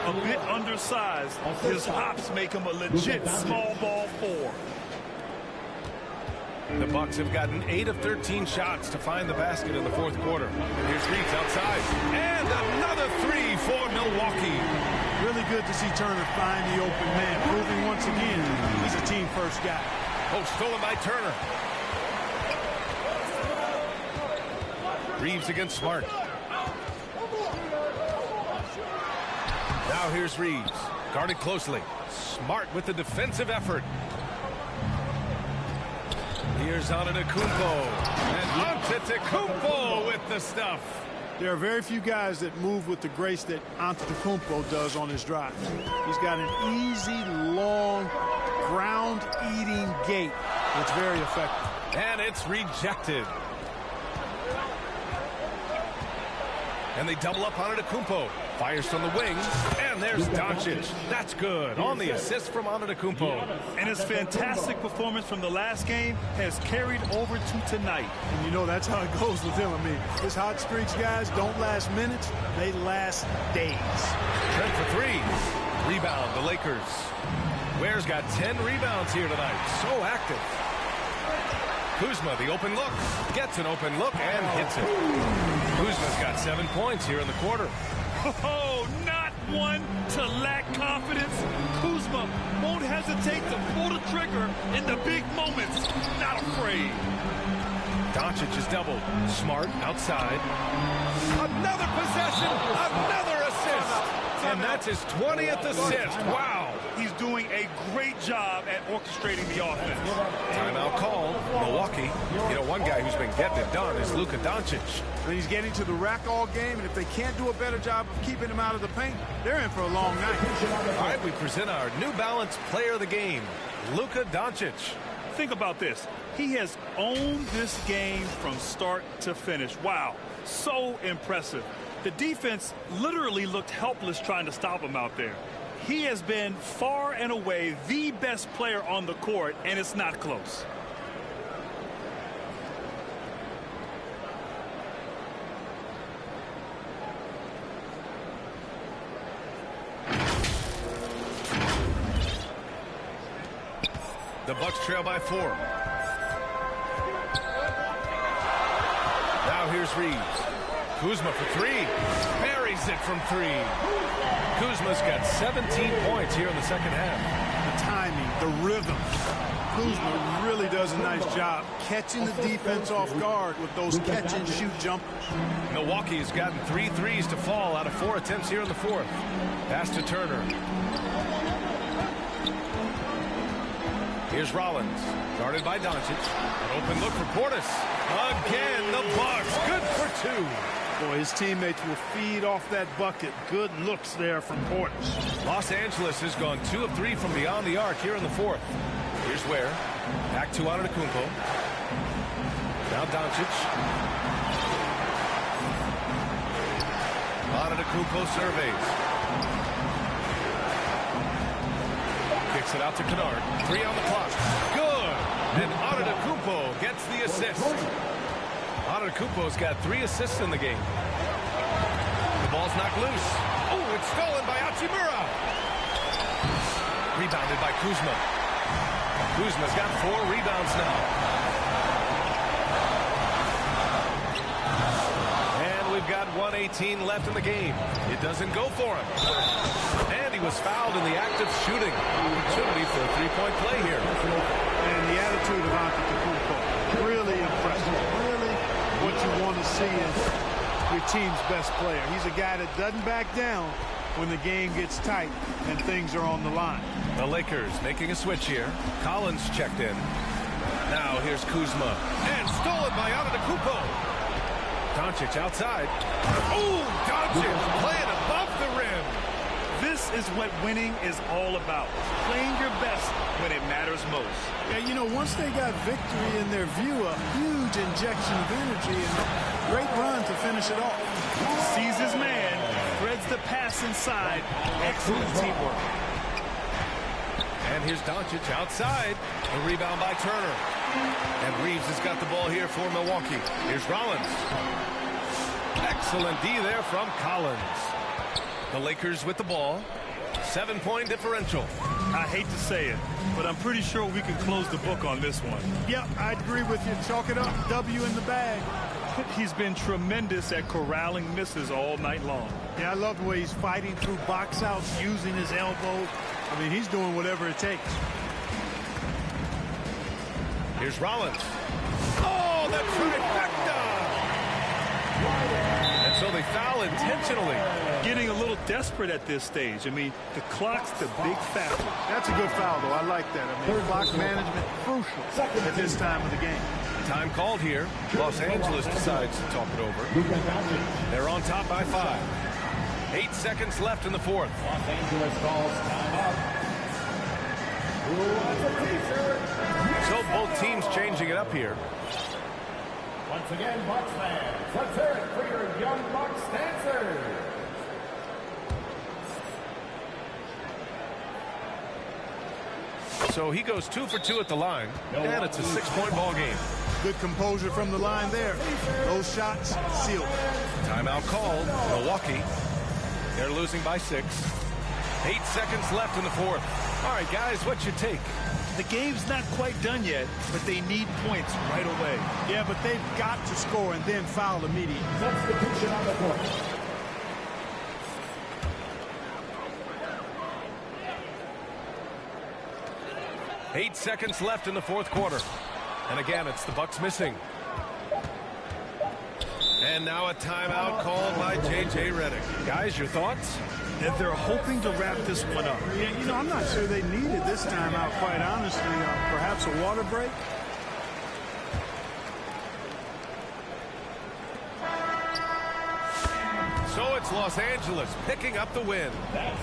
A bit undersized. His hops make him a legit small ball 4. The Bucks have gotten 8 of 13 shots to find the basket in the fourth quarter. Here's Reeves outside. And another 3 for Milwaukee. Really good to see Turner find the open man, proving once again he's a team first guy. Oh, stolen by Turner. Reeves against Smart. Now here's Reeves. Guarded closely. Smart with the defensive effort. Here's Antetokounmpo. And Antetokounmpo with the stuff. There are very few guys that move with the grace that Antetokounmpo does on his drive. He's got an easy, long, ground-eating gait that's very effective. And it's rejected. And they double up on Antetokounmpo. Fires from the wing. And there's Doncic. That's good. On the assist from Antetokounmpo. And his fantastic performance from the last game has carried over to tonight. And you know that's how it goes with him. I mean, his hot streaks, guys, don't last minutes. They last days. Trent for 3. Rebound, the Lakers. Ware's got 10 rebounds here tonight. So active. Kuzma, the open look. Gets an open look and hits it. Kuzma's got 7 points here in the quarter. Oh, not one to lack confidence. Kuzma won't hesitate to pull the trigger in the big moments. Not afraid. Doncic is doubled. Smart outside. Another possession. Another assist. And that's his 20th assist. Wow. He's doing a great job at orchestrating the offense. Timeout called. Milwaukee. You know, one guy who's been getting it done is Luka Doncic. And he's getting to the rack all game, and if they can't do a better job of keeping him out of the paint, they're in for a long night. All right, we present our New Balance player of the game, Luka Doncic. Think about this. He has owned this game from start to finish. Wow, so impressive. The defense literally looked helpless trying to stop him out there. He has been far and away the best player on the court, and it's not close. The Bucks trail by 4. Now here's Reeves. Kuzma for 3. Buries it from 3. Kuzma's got 17 points here in the second half. The timing, the rhythm. Kuzma really does a nice job catching the defense off guard with those catch-and-shoot jumpers. Milwaukee has gotten 3 threes to fall out of 4 attempts here in the fourth. Pass to Turner. Here's Rollins, guarded by Doncic. An open look for Portis. Again, the Bucks, good for two. Boy, his teammates will feed off that bucket. Good looks there from Portis. Los Angeles has gone 2 of 3 from beyond the arc here in the fourth. Here's Ware. Back to Antetokounmpo. Now Doncic. Antetokounmpo surveys. Kicks it out to Kennard. 3 on the clock. Good. And Antetokounmpo gets the assist. Antetokounmpo's got 3 assists in the game. The ball's knocked loose. Oh, it's stolen by Hachimura. Rebounded by Kuzma. Kuzma's got 4 rebounds now. And we've got 1:18 left in the game. It doesn't go for him. And he was fouled in the act of shooting. Opportunity for a 3-point play here. And the attitude of Antetokounmpo, really impressive. Really what you want to see is your team's best player. He's a guy that doesn't back down when the game gets tight and things are on the line. The Lakers making a switch here. Collins checked in. Now here's Kuzma. And stolen by Antetokounmpo. Doncic outside. Oh, Doncic playing above the rim. This is what winning is all about. Playing your best when it matters most. Yeah, you know, once they got victory in their view, a huge injection of energy and great run to finish it off. Sees his man, threads the pass inside. Excellent teamwork. And here's Doncic outside. A rebound by Turner. And Reeves has got the ball here for Milwaukee. Here's Rollins. Excellent D there from Collins. The Lakers with the ball. 7-point differential. I hate to say it, but I'm pretty sure we can close the book on this one. Yep, I agree with you. Chalk it up. W in the bag. He's been tremendous at corralling misses all night long. Yeah, I love the way he's fighting through box outs, using his elbows. I mean, he's doing whatever it takes. Here's Rollins. Oh, the trifecta! And so they foul intentionally. Getting a little desperate at this stage. I mean, the clock's the big factor. That's a good foul, though. I like that. I mean, clock management crucial at this time of the game. Time called here. Los Angeles decides to talk it over. They're on top by 5. 8 seconds left in the fourth. Los Angeles calls timeout. So both teams changing it up here. Once again, Bucks fans, let's hear it for your young Bucks dancers. So he goes 2 for 2 at the line, and it's a 6-point ball game. Good composure from the line there. Those shots sealed. Timeout called. Milwaukee. They're losing by 6. 8 seconds left in the fourth. All right, guys, what's your take? The game's not quite done yet, but they need points right away. Yeah, but they've got to score and then foul immediately. Substitution on the court. Eight seconds left in the fourth quarter. And again, it's the Bucks missing. And now a timeout called by J.J. Redick. Guys, your thoughts? And they're hoping to wrap this one up. Yeah, you know, I'm not sure they needed this timeout, quite honestly. Perhaps a water break? So it's Los Angeles picking up the win.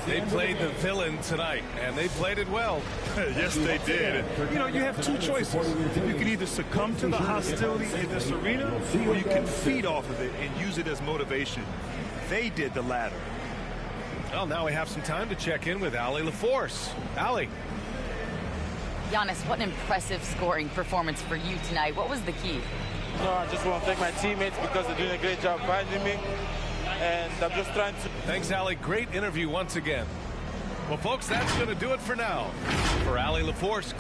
They played the villain tonight, and they played it well. Yes, they did. You know, you have two choices. You can either succumb to the hostility in this arena, or you can feed off of it and use it as motivation. They did the latter. Well, now we have some time to check in with Allie LaForce. Allie. Giannis, what an impressive scoring performance for you tonight. What was the key? No, I just want to thank my teammates because they're doing a great job finding me. And I'm just trying to... Thanks, Allie. Great interview once again. Well, folks, that's going to do it for now. For Allie LaForce,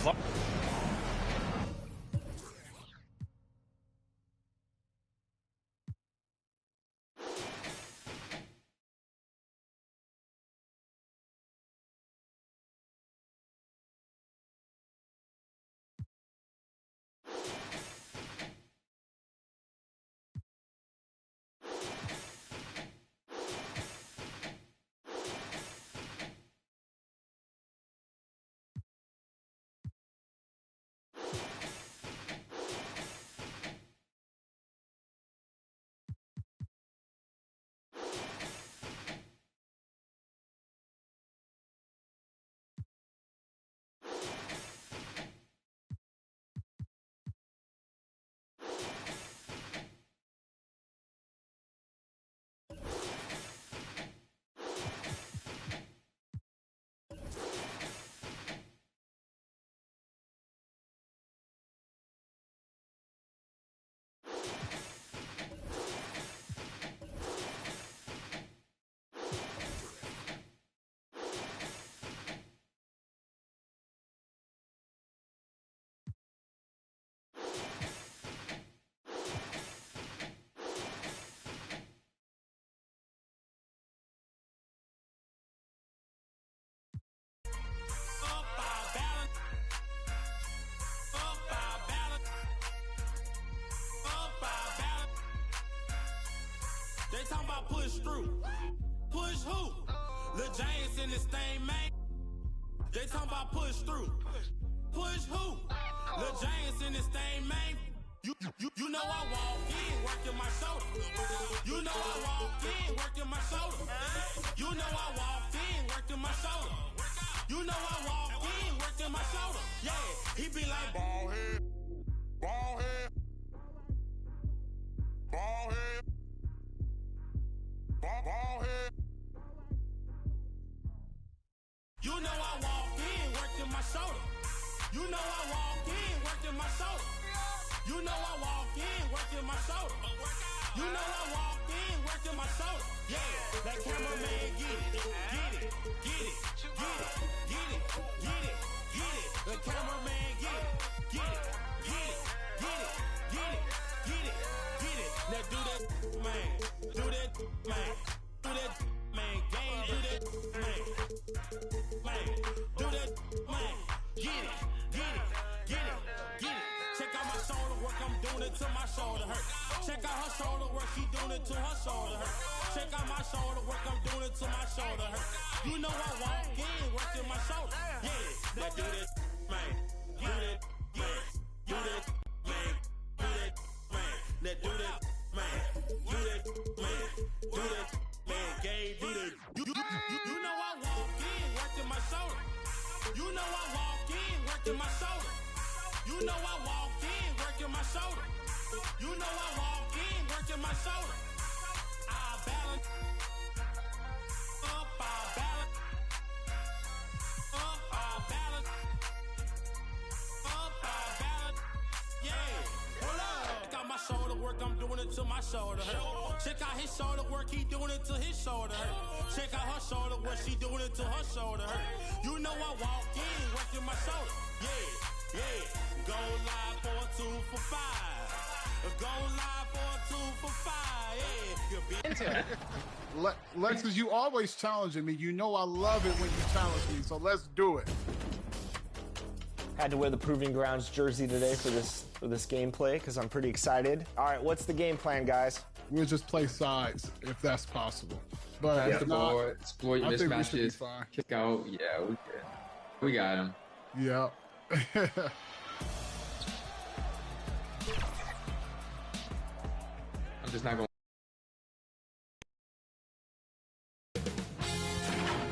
Lil James in this thing, man. They talking about push through. Push who? Lil James in this thing, man. You know I walk in, working my shoulder. You know I walk in, working my shoulder. You know I walk in, working my shoulder. You know I walk in, working my shoulder. Yeah, he be like ball head, ball head, ball head, ball head. You know I walk in, working my shoulder. You know I walk in, working my shoulder. You know I walk in, working my shoulder. You know I walk in, working my shoulder. Yeah, that cameraman get it, get it, get it, get it, get it, get it, get it. The cameraman get it, get it, get it, get it, get it, get it, get it. Now do that, man, do that, man, do that, man, game, do that, man, man, do that, man, get it, get it, get it, get it. Check out my shoulder work, I'm doing it till my shoulder hurt. Check out her shoulder work, she doing it till her shoulder hurt. Check out my shoulder work, I'm doing it till my shoulder hurt. You know I walk in, working my shoulder. Yeah, now do this, man. Do that, man. Do that, man. Do that, man. Now do that, man. Do that, man. Do that, man. Game, do that. You know I walk in, working my shoulder. You know I walk in, working my shoulder. You know I walk in, working my shoulder. You know I walk in, working my shoulder. I balance up, I balance up, I balance up, I balance. Yeah, hold up. Check out my shoulder work, I'm doing it till my shoulder hurt. Check out his shoulder work, he doing it till his shoulder hurt. Check out her shoulder work, she doing it till her shoulder hurt. You know I walk in, working my shoulder. Yeah, yeah. Go live for a 2 for 5. Go live for a 2 for 5. Yeah, you'll be into it. Lexus, you always challenging me. You know I love it when you challenge me, so let's do it. Had to wear the Proving Grounds jersey today for this gameplay because I'm pretty excited. All right, what's the game plan, guys? We'll just play sides if that's possible. But pass if the not, ball, exploit I think we should be mismatches, fine. kick out. Yeah, we got him. Yeah. I'm just not going.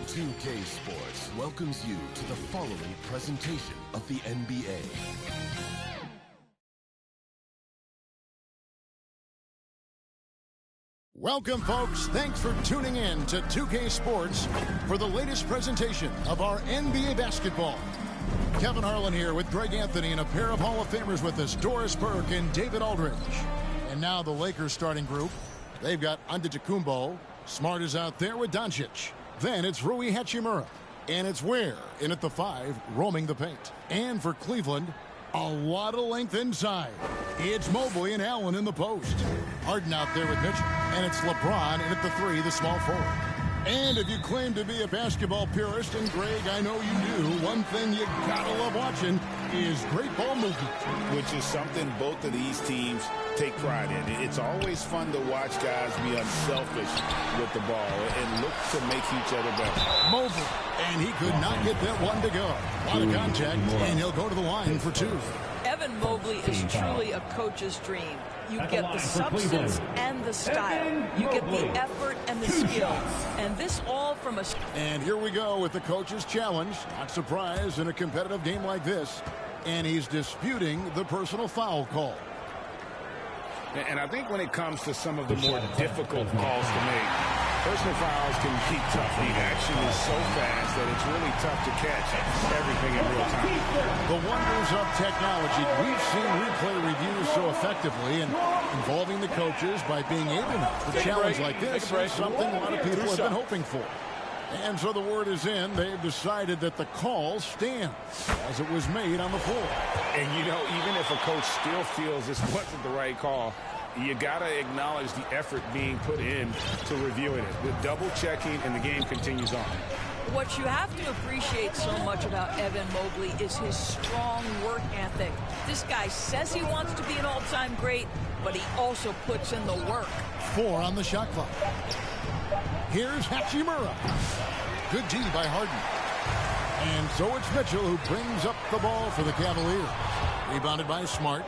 2K Sports welcomes you to the following presentation of the NBA. Welcome, folks. Thanks for tuning in to 2K Sports for the latest presentation of our NBA basketball. Kevin Harlan here with Greg Anthony and a pair of Hall of Famers with us, Doris Burke and David Aldridge. And now the Lakers starting group. They've got Antetokounmpo. Smart is out there with Doncic. Then it's Rui Hachimura. And it's Ware in at the 5, roaming the paint. And for Cleveland, a lot of length inside. It's Mobley and Allen in the post. Harden out there with Mitchell. And it's LeBron in at the 3, the small forward. And if you claim to be a basketball purist, and Greg, I know you do, one thing you gotta love watching is great ball movement. Which is something both of these teams take pride in. It's always fun to watch guys be unselfish with the ball and look to make each other better. Mobley, and he could not get that one to go. A lot of contact, and he'll go to the line for 2. Evan Mobley is truly a coach's dream. You get the substance and the style. You get the effort and the skill. And this all from a... And here we go with the coach's challenge. Not surprised in a competitive game like this. And he's disputing the personal foul call. And I think when it comes to some of the more difficult calls to make, personal fouls can be tough. The action is so fast that it's really tough to catch everything in real time. The wonders of technology. We've seen replay reviews so effectively and involving the coaches by being able to challenge like this is something a lot of people have been hoping for. And so the word is in. They've decided that the call stands as it was made on the floor. And, you know, even if a coach still feels this wasn't the right call, you got to acknowledge the effort being put in to reviewing it. The double checking, and the game continues on. What you have to appreciate so much about Evan Mobley is his strong work ethic. This guy says he wants to be an all-time great, but he also puts in the work. 4 on the shot clock. Here's Hachimura. Good D by Harden. And so it's Mitchell who brings up the ball for the Cavaliers. Rebounded by Smart.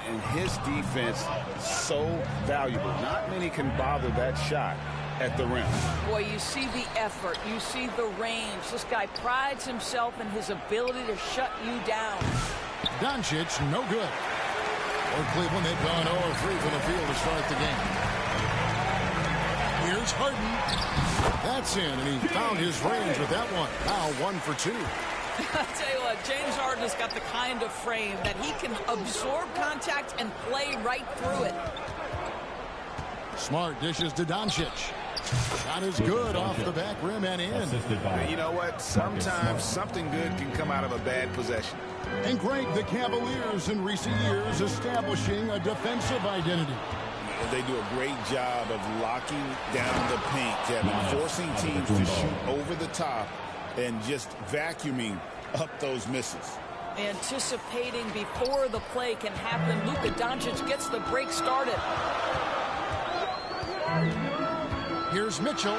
And his defense so valuable. Not many can bother that shot at the rim. Boy, you see the effort. You see the range. This guy prides himself in his ability to shut you down. Doncic, no good. For Cleveland, they've gone 0-3 from the field to start the game. Here's Harden. That's in, and he found his range with that one. Now 1 for 2. I'll tell you what, James Harden has got the kind of frame that he can absorb contact and play right through it. Smart dishes to Doncic. Shot is good off the back rim and in. And you know what? Sometimes something good can come out of a bad possession. And Greg, the Cavaliers in recent years establishing a defensive identity. They do a great job of locking down the paint, Kevin, forcing teams to shoot over the top and just vacuuming up those misses. Anticipating before the play can happen, Luka Doncic gets the break started. Here's Mitchell.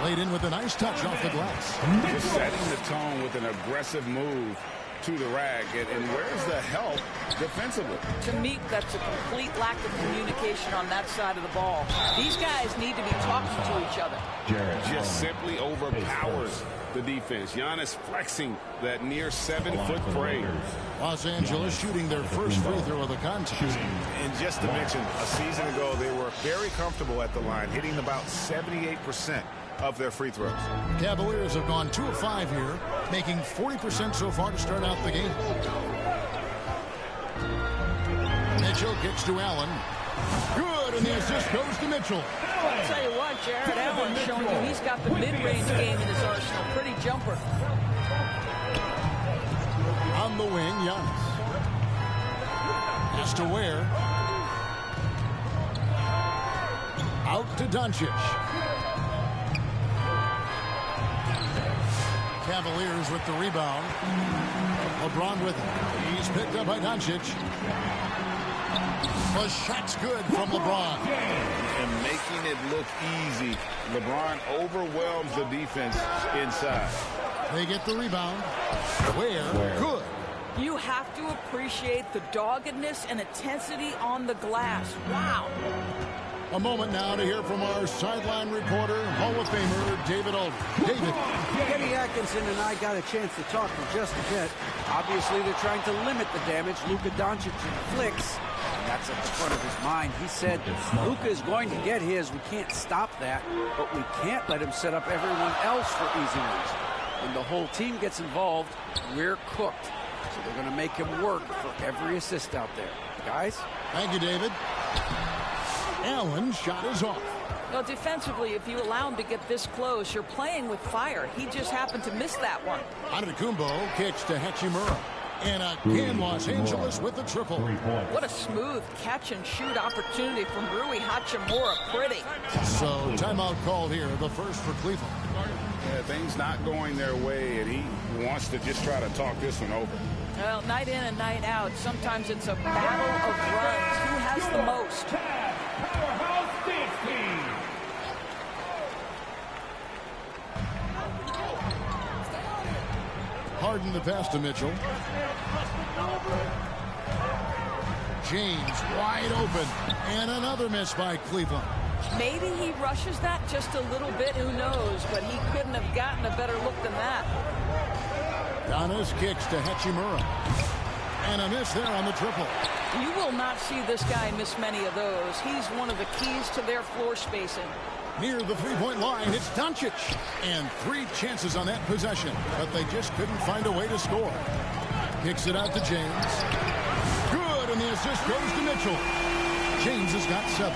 Laid in with a nice touch off the glass. Just setting the tone with an aggressive move to the rack. And where's the help defensively? To me, that's a complete lack of communication on that side of the ball. These guys need to be talking to each other. Just simply overpowers the defense. Giannis flexing that near 7-foot frame. Los Angeles shooting their first free throw of the contest. And just to mention, a season ago, they were very comfortable at the line, hitting about 78% of their free throws. Cavaliers have gone 2 of 5 here, making 40% so far to start out the game. Mitchell kicks to Allen. Good, and the assist goes to Mitchell. I'll tell you what, Jared Allen showing you he's got the mid-range game in his arsenal. Pretty jumper. On the wing, Giannis. Has to Ware. Out to Doncic. Cavaliers with the rebound. LeBron with it. He's picked up by Doncic. The shot's good from LeBron. And making it look easy. LeBron overwhelms the defense inside. They get the rebound. Ware, good. You have to appreciate the doggedness and intensity on the glass. Wow. A moment now to hear from our sideline reporter, Hall of Famer David Aldridge. David. Kenny Atkinson and I got a chance to talk for just a bit. Obviously, they're trying to limit the damage Luka Doncic inflicts. That's at the front of his mind. He said, Luka is going to get his. We can't stop that, but we can't let him set up everyone else for easy ones. When the whole team gets involved, we're cooked. So they're going to make him work for every assist out there. Guys? Thank you, David. Allen's shot is off. Well, defensively, if you allow him to get this close, you're playing with fire. He just happened to miss that one. Antetokounmpo kicks to Hachimura. And again, Los Angeles with the triple. What a smooth catch-and-shoot opportunity from Rui Hachimura. Pretty. So, timeout called here, the first for Cleveland. Yeah, things not going their way, and he wants to just try to talk this one over. Well, night in and night out, sometimes it's a battle of runs. Who has the most? Harden the pass to Mitchell. James wide open. And another miss by Cleveland. Maybe he rushes that just a little bit. Who knows? But he couldn't have gotten a better look than that. Giannis kicks to Hachimura. And a miss there on the triple. You will not see this guy miss many of those. He's one of the keys to their floor spacing. Near the three-point line, it's Doncic. And 3 chances on that possession, but they just couldn't find a way to score. Kicks it out to James. Good, and the assist goes to Mitchell. James has got 7.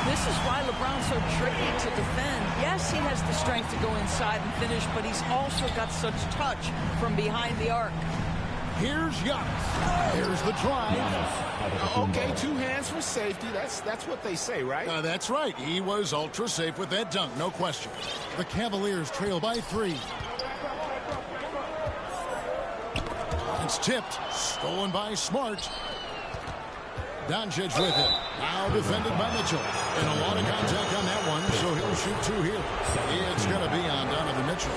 This is why LeBron's so tricky to defend. Yes, he has the strength to go inside and finish, but he's also got such touch from behind the arc. Here's Giannis. Here's the drive. Okay, 2 hands for safety. That's what they say, right? That's right. He was ultra safe with that dunk, no question. The Cavaliers trail by 3. It's tipped. Stolen by Smart. Doncic with it. Now defended by Mitchell. And a lot of contact on that one, so he'll shoot 2 here. It's going to be on Donovan Mitchell.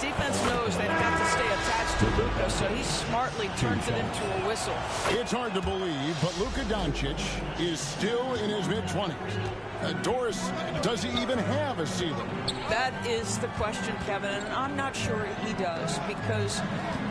defense knows they've got to stay attached to Luka, so he smartly turns it into a whistle. It's hard to believe, but Luka Doncic is still in his mid-20s. Doris, does he even have a ceiling? That is the question, Kevin, and I'm not sure he does, because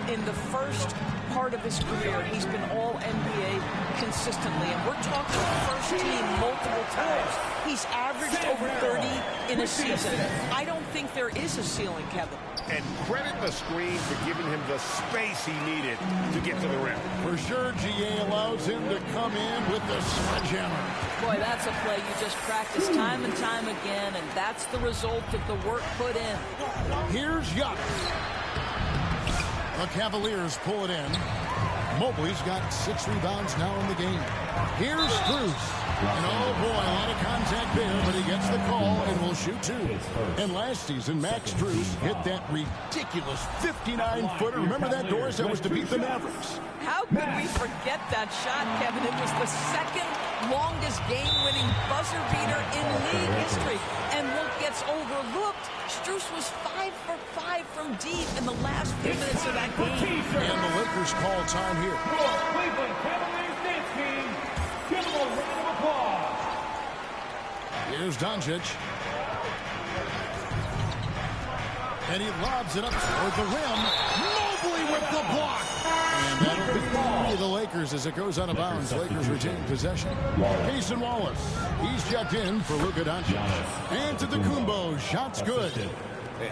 in the first part of his career, he's been all NBA consistently, and we're talking first team multiple times. He's averaged over 30 in a season. I don't think there is a ceiling, Kevin. And credit the screen for giving him the space he needed to get to the rim. For sure, GA allows him to come in with the sledgehammer. Boy, that's a play you just practice time and time again, and that's the result of the work put in. Here's Giannis. The Cavaliers pull it in. Mobley's got 6 rebounds now in the game. Here's Strus. And oh boy, a lot of contact there, but he gets the call and will shoot 2. And last season, Max Strus hit that ridiculous 59-footer. Remember that, Doris? That was to beat the Mavericks. How could we forget that shot, Kevin? It was the second longest game-winning buzzer beater in league history. And what gets overlooked, Strus was 5 for 5 from deep in the last few minutes of that game. And the Lakers call time here. Cleveland Cavaliers dance team. Give them a round of applause. Here's Doncic. And he lobs it up toward the rim. Mobley with the block. And that'll be the Lakers as it goes out of bounds. Lakers retain possession. Cason Wallace. He's checked in for Luka Doncic. Antetokounmpo. Shot's good.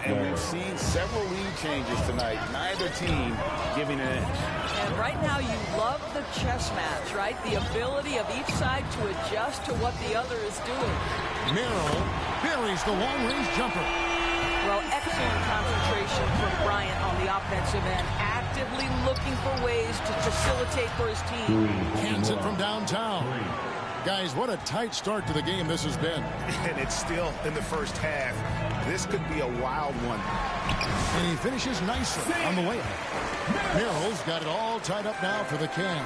And we've seen several lead changes tonight. Neither team giving an edge. And right now you love the chess match, right? The ability of each side to adjust to what the other is doing. Merrill buries the long-range jumper. Well, excellent concentration from Bryant on the offensive end. Actively looking for ways to facilitate for his team. Cans it from downtown. Guys, what a tight start to the game this has been. And it's still in the first half. This could be a wild one. And he finishes nicely on the way. Merrill's got it all tied up now for the Cavs.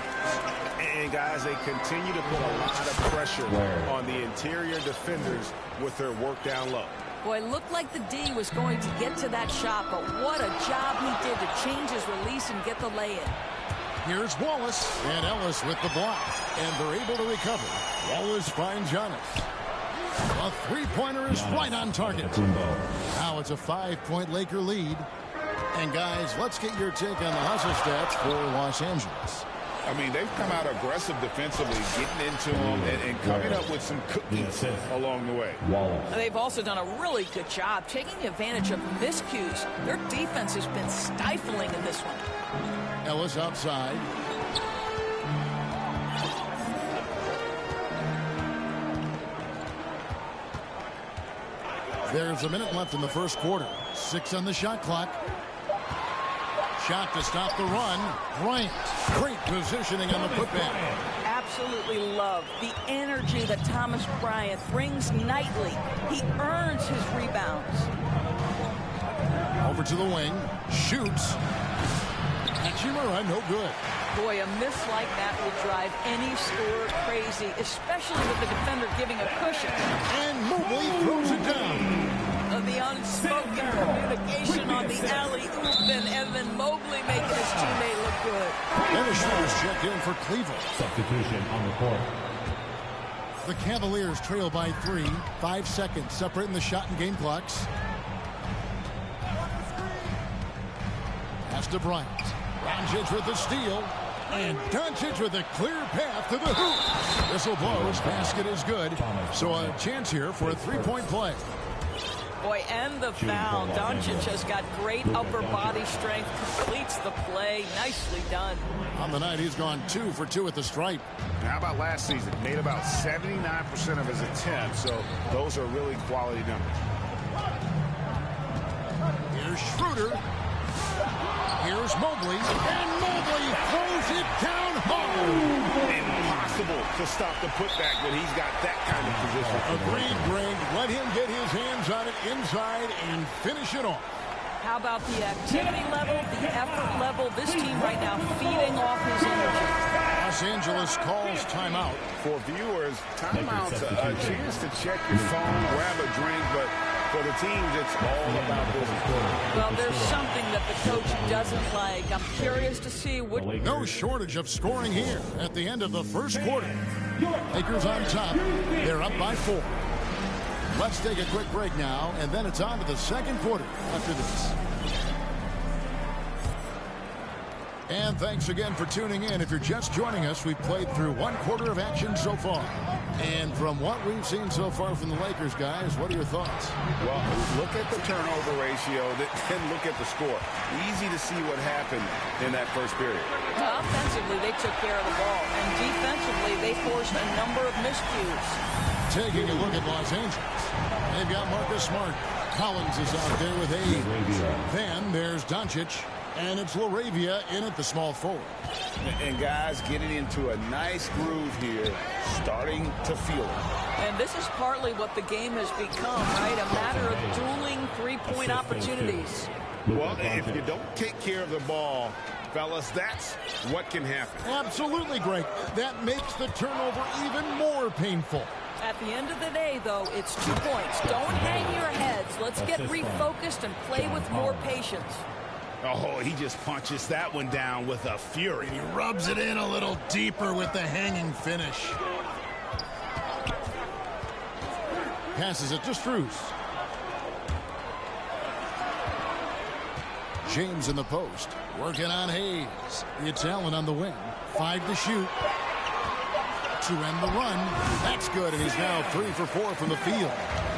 And guys, they continue to put a lot of pressure on the interior defenders with their work down low. Boy, it looked like the D was going to get to that shot, but what a job he did to change his release and get the lay-in. Here's Wallace and Ellis with the block, and they're able to recover. Wallace finds Giannis. A three-pointer is right on target. Now it's a 5-point Laker lead. And guys, let's get your take on the hustle stats for Los Angeles. I mean, they've come out aggressive defensively, getting into them and coming up with some cookies along the way. They've also done a really good job taking advantage of miscues. Their defense has been stifling in this one. Ellis outside. There's a minute left in the first quarter. 6 on the shot clock. Shot to stop the run. Bryant. Great positioning on the putback. Absolutely love the energy that Thomas Bryant brings nightly. He earns his rebounds. Over to the wing. Shoots. Hachimura, no good. Boy, a miss like that will drive any scorer crazy, especially with the defender giving a cushion. And Mobley throws it down. The unspoken communication on the alley-oop, and Evan Mobley making his teammate look good. And the shooters checked in for Cleveland. Substitution on the court. The Cavaliers trail by 3. 5 seconds separating the shot and game clocks. Pass to Bryant. Doncic with the steal. And Doncic with a clear path to the hoop. Whistle blows. Basket is good. So a chance here for a 3-point play. Boy, and the foul. Doncic has got great upper body strength. Completes the play. Nicely done. On the night, he's gone 2 for 2 at the stripe. How about last season? Made about 79% of his attempts. So those are really quality numbers. Here's Schroeder. Here's Mobley. And Mobley throws it down hard. Impossible to stop the putback when he's got that kind of position. Agreed, Greg. Let him get his hands on it inside and finish it off. How about the activity level, the effort level? This team right now feeding off his energy. Los Angeles calls timeout. For viewers, timeout's a chance to check your phone, grab a drink, but For the teams, it's all about business. Well, there's something that the coach doesn't like. I'm curious to see what... No shortage of scoring here at the end of the first quarter. Lakers on top. They're up by 4. Let's take a quick break now, and then it's on to the second quarter after this. And thanks again for tuning in. If you're just joining us, we've played through one quarter of action so far. And from what we've seen so far from the Lakers, guys, what are your thoughts? Well, look at the turnover ratio, then look at the score. Easy to see what happened in that first period. Offensively, they took care of the ball. And defensively, they forced a number of miscues. Taking a look at Los Angeles. They've got Marcus Smart. Collins is out there with Abe. Then there's Doncic. And it's LaRavia in at the small forward. And guys getting into a nice groove here, starting to feel it. And this is partly what the game has become, right? A matter of dueling three-point opportunities. Well, if you don't take care of the ball, fellas, that's what can happen. Absolutely, Greg. That makes the turnover even more painful. At the end of the day, though, it's 2 points. Don't hang your heads. Let's get refocused and play with more patience. Oh, he just punches that one down with a fury. He rubs it in a little deeper with the hanging finish. Passes it to Strus. James in the post. Working on Hayes. It's Allen on the wing. 5 to shoot. To end the run. That's good, and he's now 3 for 4 from the field.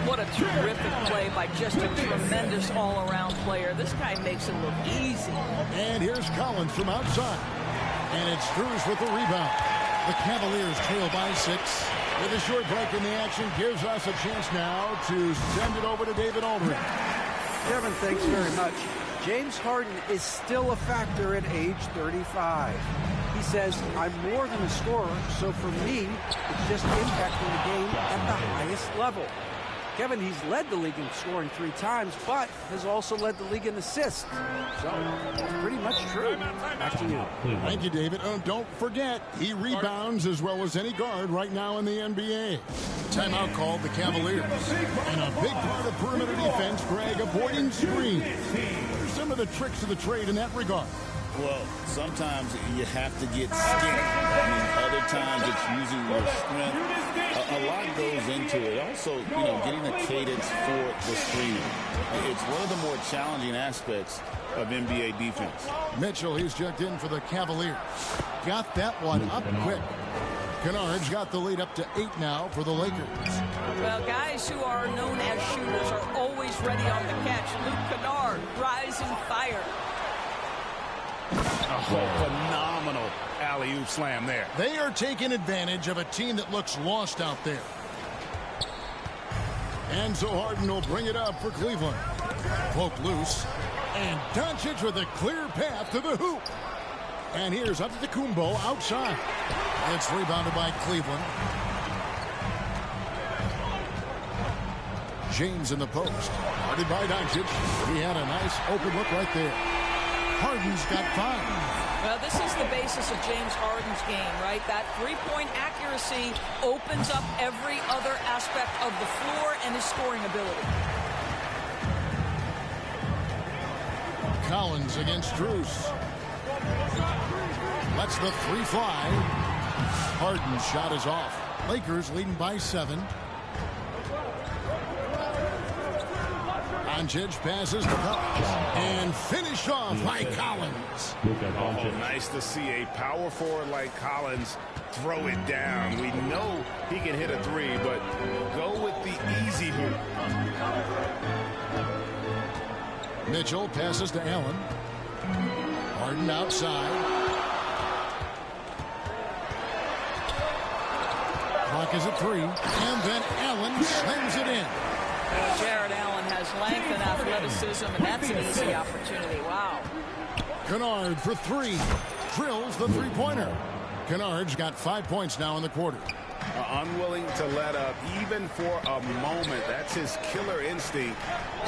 What a terrific play by just a tremendous all-around player. This guy makes it look easy. And here's Collins from outside. And it's Strus with the rebound. The Cavaliers trail by 6. With a short break in the action, gives us a chance now to send it over to David Aldridge. Kevin, thanks very much. James Harden is still a factor at age 35. He says, I'm more than a scorer, so for me, it's just impacting the game at the highest level. Kevin, he's led the league in scoring 3 times, but has also led the league in assists. So, it's pretty much true. Back to you. Thank you, David. Oh, don't forget, he rebounds as well as any guard right now in the NBA. Timeout called the Cavaliers. And a big part of perimeter defense, Greg, avoiding screens. What are some of the tricks of the trade in that regard? Well, sometimes you have to get skinny. Other times it's using your strength. A lot goes into it. Also, getting the cadence for the screening. It's one of the more challenging aspects of NBA defense. Mitchell, he's checked in for the Cavaliers. Got that one up quick. Kennard's got the lead up to 8 now for the Lakers. Well, guys who are known as shooters are always ready on the catch. Luke Kennard, rise and fire. Oh, phenomenal alley-oop slam there. They are taking advantage of a team that looks lost out there. And so Harden will bring it up for Cleveland. Poke loose. And Doncic with a clear path to the hoop. And here's Antetokounmpo outside. It's rebounded by Cleveland. James in the post. Guarded by Doncic. He had a nice open look right there. Harden's got 5. Well, this is the basis of James Harden's game, right? That three-point accuracy opens up every other aspect of the floor and his scoring ability. Collins against Strus. Lets the 3 fly. Harden's shot is off. Lakers leading by 7. Doncic passes to Collins. And finished off by Collins. Oh, nice to see a power forward like Collins throw it down. We know he can hit a 3, but go with the easy hoop. Mitchell passes to Allen. Harden outside. Clock is at 3. And then Allen slams it in. Jared Allen has length and athleticism, and that's an easy opportunity. Wow. Kennard for 3. Drills the three-pointer. Kennard's got 5 points now in the quarter. Unwilling to let up even for a moment. That's his killer instinct,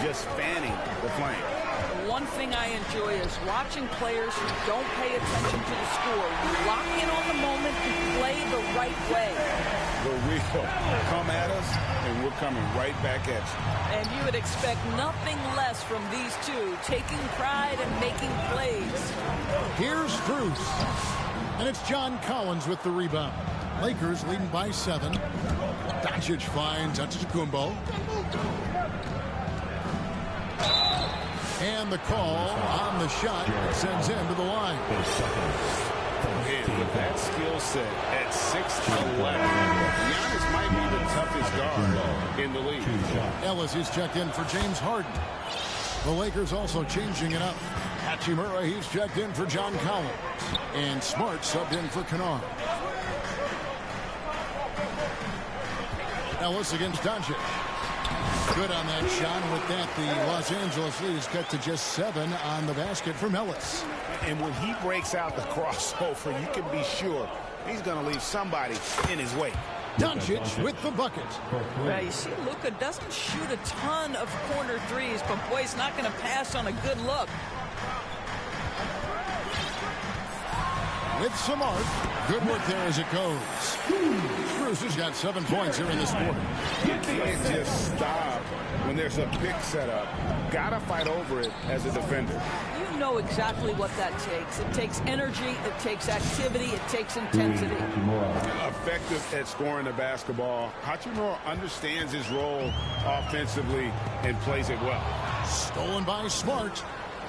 just fanning the flame. One thing thing I enjoy is watching players who don't pay attention to the score. Lock in on the moment and play the right way. The real come at us, and we're coming right back at you. And you would expect nothing less from these two, taking pride and making plays. Here's Bruce. And it's John Collins with the rebound. Lakers leading by 7. Doncic finds Antetokounmpo. And the call on the shot sends him to the line. And with that skill set at 6'11", Giannis might be the toughest guard in the league. Ellis is checked in for James Harden. The Lakers also changing it up. Hachimura, he's checked in for John Collins. And Smart subbed in for Kennard. Ellis against Doncic. Good on that shot. With that, the Los Angeles lead is cut to just 7 on the basket from Ellis. And when he breaks out the crossover, you can be sure he's going to leave somebody in his way. Doncic with the bucket. Well, you see, Luka doesn't shoot a ton of corner threes, but boy, he's not going to pass on a good look. With Smart. Good work there as it goes. Bruce has got 7 points here in this quarter. You can't just stop when there's a pick set up. Gotta fight over it as a defender. You know exactly what that takes. It takes energy, it takes activity, it takes intensity. Effective at scoring the basketball. Hachimura understands his role offensively and plays it well. Stolen by Smart.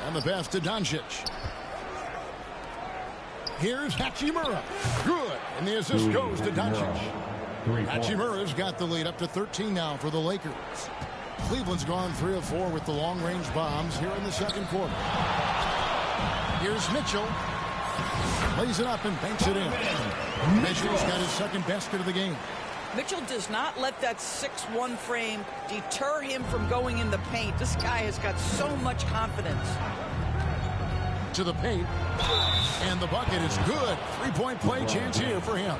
And the pass to Doncic. Here's Hachimura. Good. And the assist goes to Doncic. Hachimura's got the lead up to 13 now for the Lakers. Cleveland's gone 3 of 4 with the long-range bombs here in the second quarter. Here's Mitchell. Lays it up and banks it in. Mitchell's got his second basket of the game. Mitchell does not let that 6'1" frame deter him from going in the paint. This guy has got so much confidence. To the paint. And the bucket is good. 3-point play chance here for him.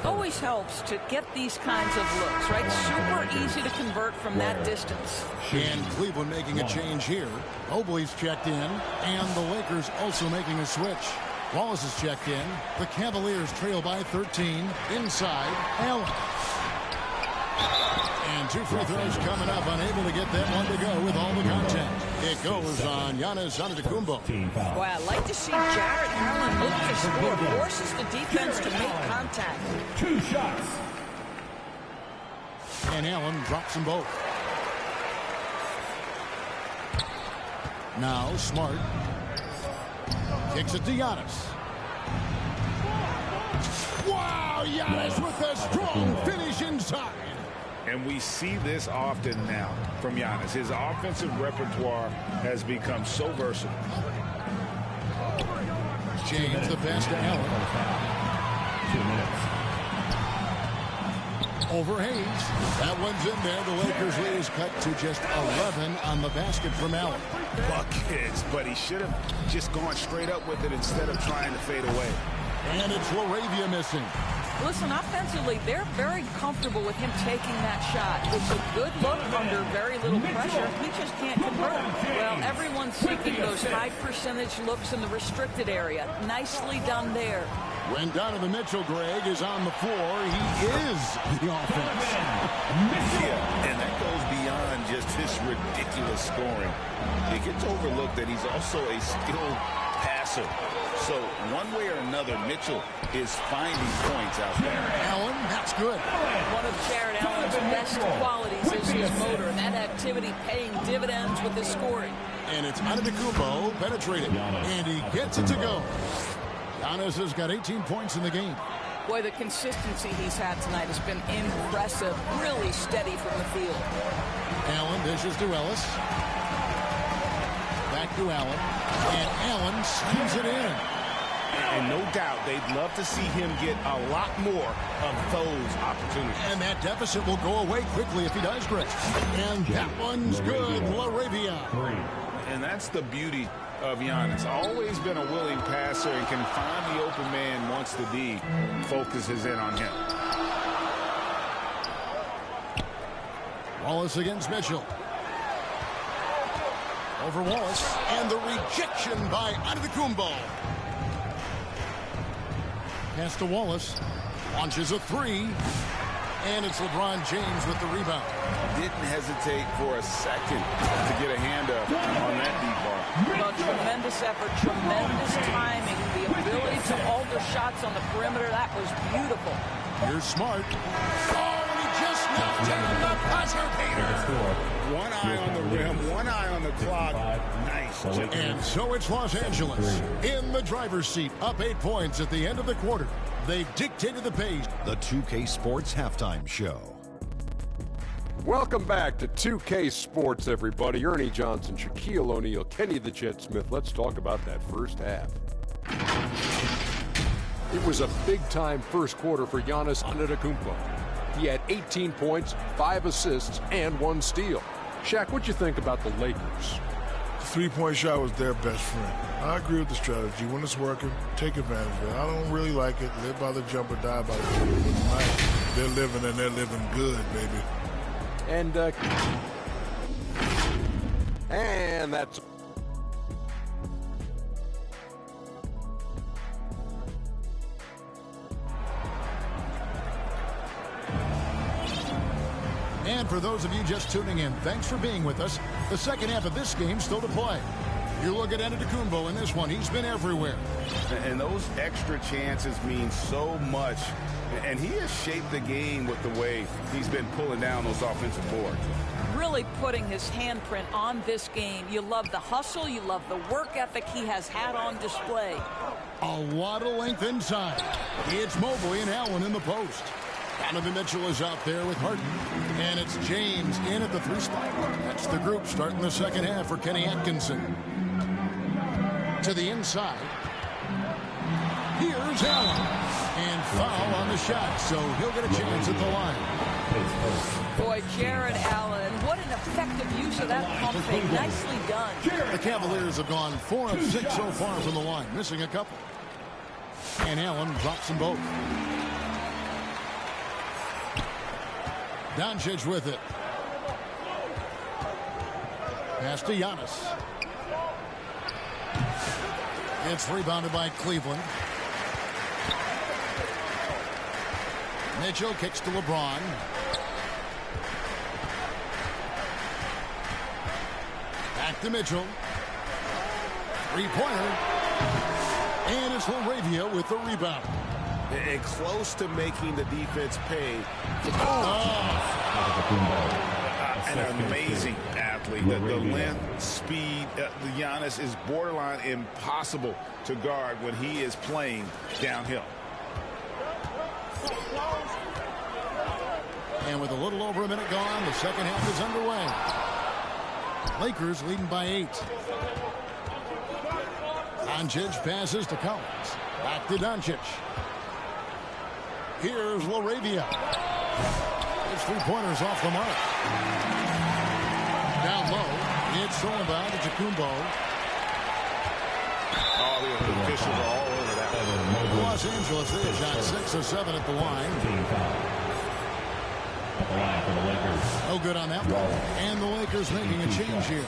Always helps to get these kinds of looks, right? Super easy to convert from that distance. And Cleveland making a change here. Mobley's checked in. And the Lakers also making a switch. Wallace is checked in. The Cavaliers trail by 13. Inside, Allen. And 2 free throws coming up. Unable to get that one to go with all the contact. It goes on Giannis Antetokounmpo. Well, I like to see Jarrett Allen look to score. Forces the defense to make contact. 2 shots. And Allen drops them both. Now Smart. Kicks it to Giannis. Wow, Giannis with a strong finish inside. And we see this often now from Giannis. His offensive repertoire has become so versatile. James the pass to Allen. 2 minutes. Over Hayes. That one's in there. The Lakers lead is cut to just 11 on the basket from Allen. Buckets, but he should have just gone straight up with it instead of trying to fade away. And it's Laravia missing. Listen, offensively, they're very comfortable with him taking that shot. It's a good look under very little pressure. He just can't convert. Well, everyone's seeking those high percentage looks in the restricted area. Nicely done there. When Donovan Mitchell, Greg, is on the floor, he is the offense. Yeah, and that goes beyond just his ridiculous scoring. It gets overlooked that he's also a skilled passer. So one way or another, Mitchell is finding points out there. Allen, that's good. One of Jarrett Allen's best qualities is his motor, and that activity paying dividends with his scoring. And it's Antetokounmpo penetrating, and he gets it to go. Giannis has got 18 points in the game. Boy, the consistency he's had tonight has been impressive. Really steady from the field. Allen dishes to Ellis. Back to Allen. And Allen slams it in. And no doubt they'd love to see him get a lot more of those opportunities. And that deficit will go away quickly if he does, Chris. And that one's good. Laravia. And that's the beauty of Giannis. Always been a willing passer and can find the open man once the D focuses in on him. Wallace against Mitchell. Over Wallace, and the rejection by Antetokounmpo. Pass to Wallace. Launches a three. And it's LeBron James with the rebound. Didn't hesitate for a second to get a hand up on that deep ball. Well, tremendous effort, tremendous timing, the ability to alter shots on the perimeter. That was beautiful. Here's Smart. Oh, and he just knocked down the buzzer beater. One eye on the rim, one eye on the clock. Nice. And so it's Los Angeles in the driver's seat, up 8 points at the end of the quarter. They've dictated the pace. The 2K Sports Halftime Show. Welcome back to 2K Sports, everybody. Ernie Johnson, Shaquille O'Neal, Kenny the Jet Smith. Let's talk about that first half. It was a big-time first quarter for Giannis Antetokounmpo. He had 18 points, 5 assists, and 1 steal. Shaq, what'd you think about the Lakers? The three-point shot was their best friend. I agree with the strategy. When it's working, take advantage of it. I don't really like it. Live by the jumper, die by the jumper. But tonight, they're living, and they're living good, baby. And that's... And for those of you just tuning in, thanks for being with us. The second half of this game still to play. You look at Antetokounmpo in this one. He's been everywhere. And those extra chances mean so much. And he has shaped the game with the way he's been pulling down those offensive boards. Really putting his handprint on this game. You love the hustle. You love the work ethic he has had on display. A lot of length inside. It's Mobley and Allen in the post. Donovan Mitchell is out there with Harden. And it's James in at the 3 spot. That's the group starting the second half for Kenny Atkinson. To the inside. Here's Allen. And foul on the shot, so he'll get a chance at the line. Boy, Jared Allen, what an effective use of that pump fake. Nicely done. The Cavaliers have gone 4 of 6 so far from the line, missing a couple. And Allen drops them both. Doncic with it. Pass to Giannis. It's rebounded by Cleveland. Mitchell kicks to LeBron. Back to Mitchell. 3-pointer. And it's LaRavia with the rebound. And close to making the defense pay. An amazing athlete. The length, speed, Giannis is borderline impossible to guard when he is playing downhill. And with a little over a minute gone, the second half is underway. Lakers leading by 8. Doncic passes to Collins. Back to Doncic. Here's LaRavia. His 3-pointers off the mark. Down low, it's Sullivan to Antetokounmpo. Oh, the officials are all over that one. Los Angeles, they have shot 6 of 7 at the line. For the Lakers. No good on that one. And the Lakers making a change here.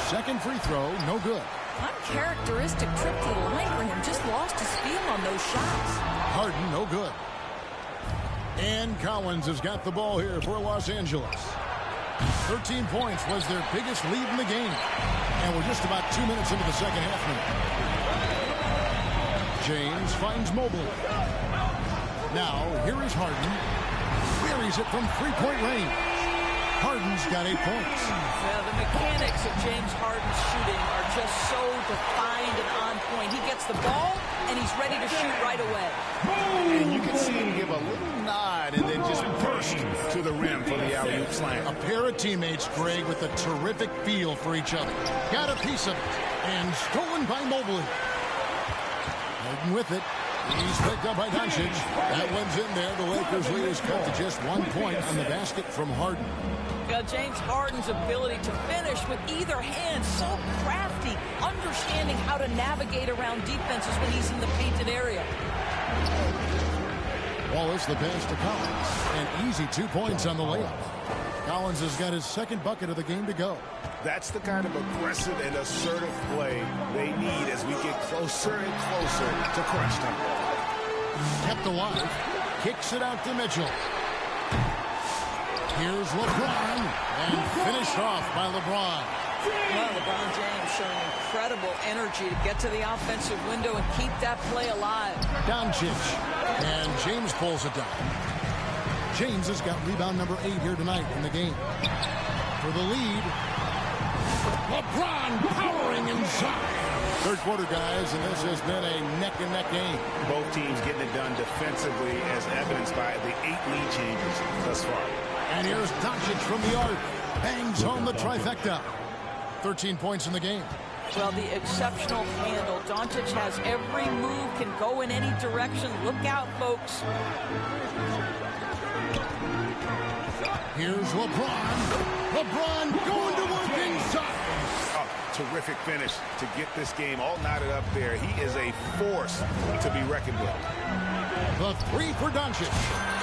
Second free throw, no good. Uncharacteristic trip to the line for him. Just lost his feel on those shots. Harden, no good. And Collins has got the ball here for Los Angeles. 13 points was their biggest lead in the game. And we're just about 2 minutes into the second half now. James finds Mobley. Now, here is Harden. Buries it from 3-point range. Harden's got 8 points. Yeah, the mechanics of James Harden's shooting are just so defined and on point. He gets the ball, and he's ready to shoot right away. And you can see him give a little nod and then just burst to the rim for the alley-oop slam. A pair of teammates, Greg, with a terrific feel for each other. Got a piece of it, and stolen by Mobley. Harden with it. He's picked up by Doncic. That one's in there. The Lakers lead is cut to just 1 point on the basket from Harden. James Harden's ability to finish with either hand, so crafty, understanding how to navigate around defenses when he's in the painted area. Wallace the pass to Collins. An easy 2 points on the layup. Collins has got his second bucket of the game to go. That's the kind of aggressive and assertive play they need as we get closer and closer to crunch time. Kept alive. Kicks it out to Mitchell. Here's LeBron. And finished off by LeBron. Well, LeBron James showing incredible energy to get to the offensive window and keep that play alive. Doncic. And James pulls it down. James has got rebound number 8 here tonight in the game. For the lead. LeBron powering inside. Third quarter, guys, and this has been a neck-and-neck game. Both teams getting it done defensively as evidenced by the 8 lead changes thus far. And here's Doncic from the arc. Bangs home the trifecta. 13 points in the game. Well, the exceptional handle. Doncic has every move, can go in any direction. Look out, folks. Here's LeBron. LeBron going to work inside. Terrific finish to get this game all knotted up there. He is a force to be reckoned with. The 3 for Doncic.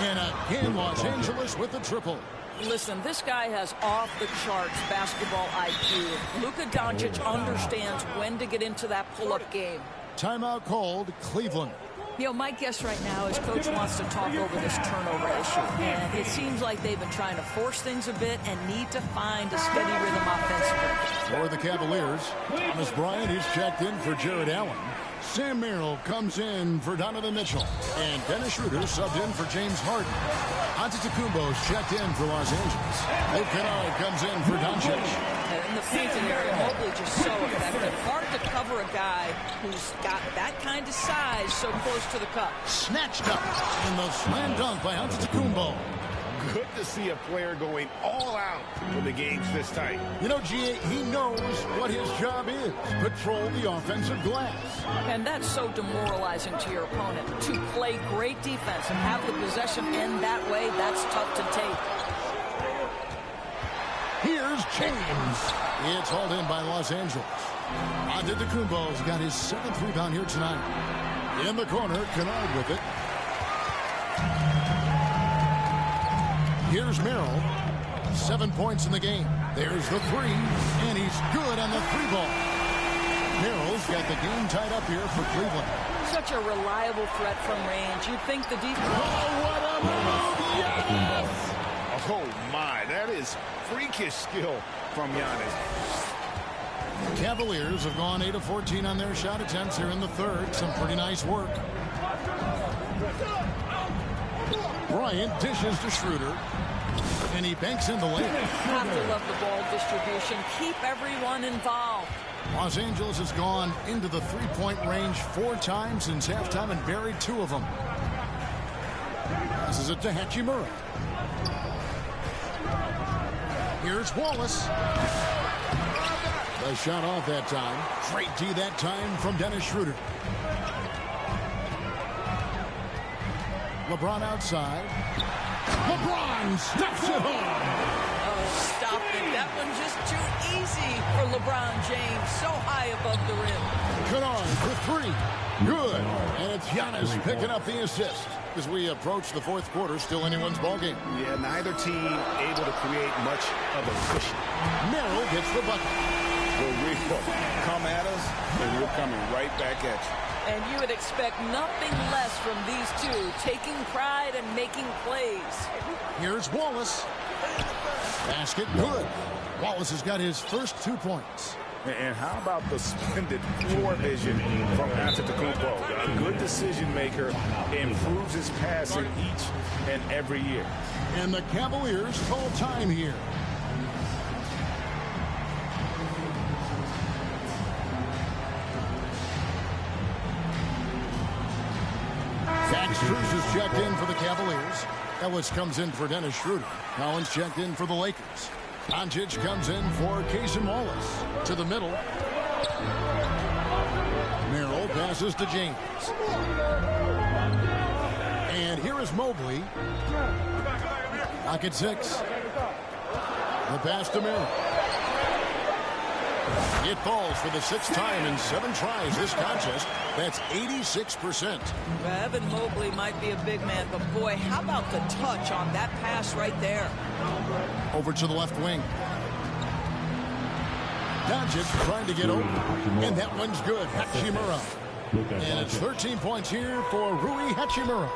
And again, Los Angeles with the triple. Listen, this guy has off-the-charts basketball IQ. Luka Doncic understands when to get into that pull-up game. Timeout called, Cleveland. You know, my guess right now is Coach wants to talk over this turnover issue. And it seems like they've been trying to force things a bit and need to find a steady rhythm offensively. For the Cavaliers, Thomas Bryant is checked in for Jared Allen. Sam Merrill comes in for Donovan Mitchell. And Dennis Schroeder subbed in for James Harden. Antetokounmpo's checked in for Los Angeles. Luke Kennard comes in for Doncic. In the painting area, Mobley just so effective. Hard to cover a guy who's got that kind of size so close to the cup. Snatched up in the slam dunk by Antetokounmpo. Good to see a player going all out when the game's this tight. You know, G.A., he knows what his job is. Patrol the offensive glass. And that's so demoralizing to your opponent. To play great defense and have the possession end that way, that's tough to take. Here's James. It's hauled in by Los Angeles. Antetokounmpo's got his 7th rebound here tonight. In the corner, Kennard with it. Here's Merrill. 7 points in the game. There's the 3, and he's good on the 3-ball. Merrill's got the game tied up here for Cleveland. Such a reliable threat from range. You'd think the defense... Oh, what a move! Yes! Oh, my. That is freakish skill from Giannis. Cavaliers have gone 8 of 14 on their shot attempts here in the third. Some pretty nice work. Bryant dishes to Schroeder. And he banks in the layup. Have to love the ball distribution. Keep everyone involved. Los Angeles has gone into the three-point range 4 times since halftime and buried 2 of them. Passes it to Hachimura. Here's Wallace. The shot off that time. Great D that time from Dennis Schroeder. LeBron outside. LeBron steps it home. Oh, stop it. That one's just too easy for LeBron James. So high above the rim. Kennard for 3. Good. And it's Giannis picking up the assist. As we approach the fourth quarter, still anyone's ballgame. Yeah, neither team able to create much of a cushion. Merrill gets the bucket. Well, we come at us, and we're coming right back at you. And you would expect nothing less from these two, taking pride and making plays. Here's Wallace. Basket good. Wallace has got his first 2 points. And how about the splendid floor vision from Antetokounmpo? A good decision maker, improves his passing each and every year. And the Cavaliers call time here. Max Strus is checked in for the Cavaliers. Ellis comes in for Dennis Schroeder. Collins checked in for the Lakers. Doncic comes in for Casey Wallace. To the middle. Merrill passes to James. And here is Mobley. Lock at 6. The pass to Merrill. It falls for the 6th time in 7 tries this contest. That's 86%. Evan Mobley might be a big man, but boy, how about the touch on that pass right there? Over to the left wing. Doncic trying to get over. And that one's good. Hachimura. And it's 13 points here for Rui Hachimura.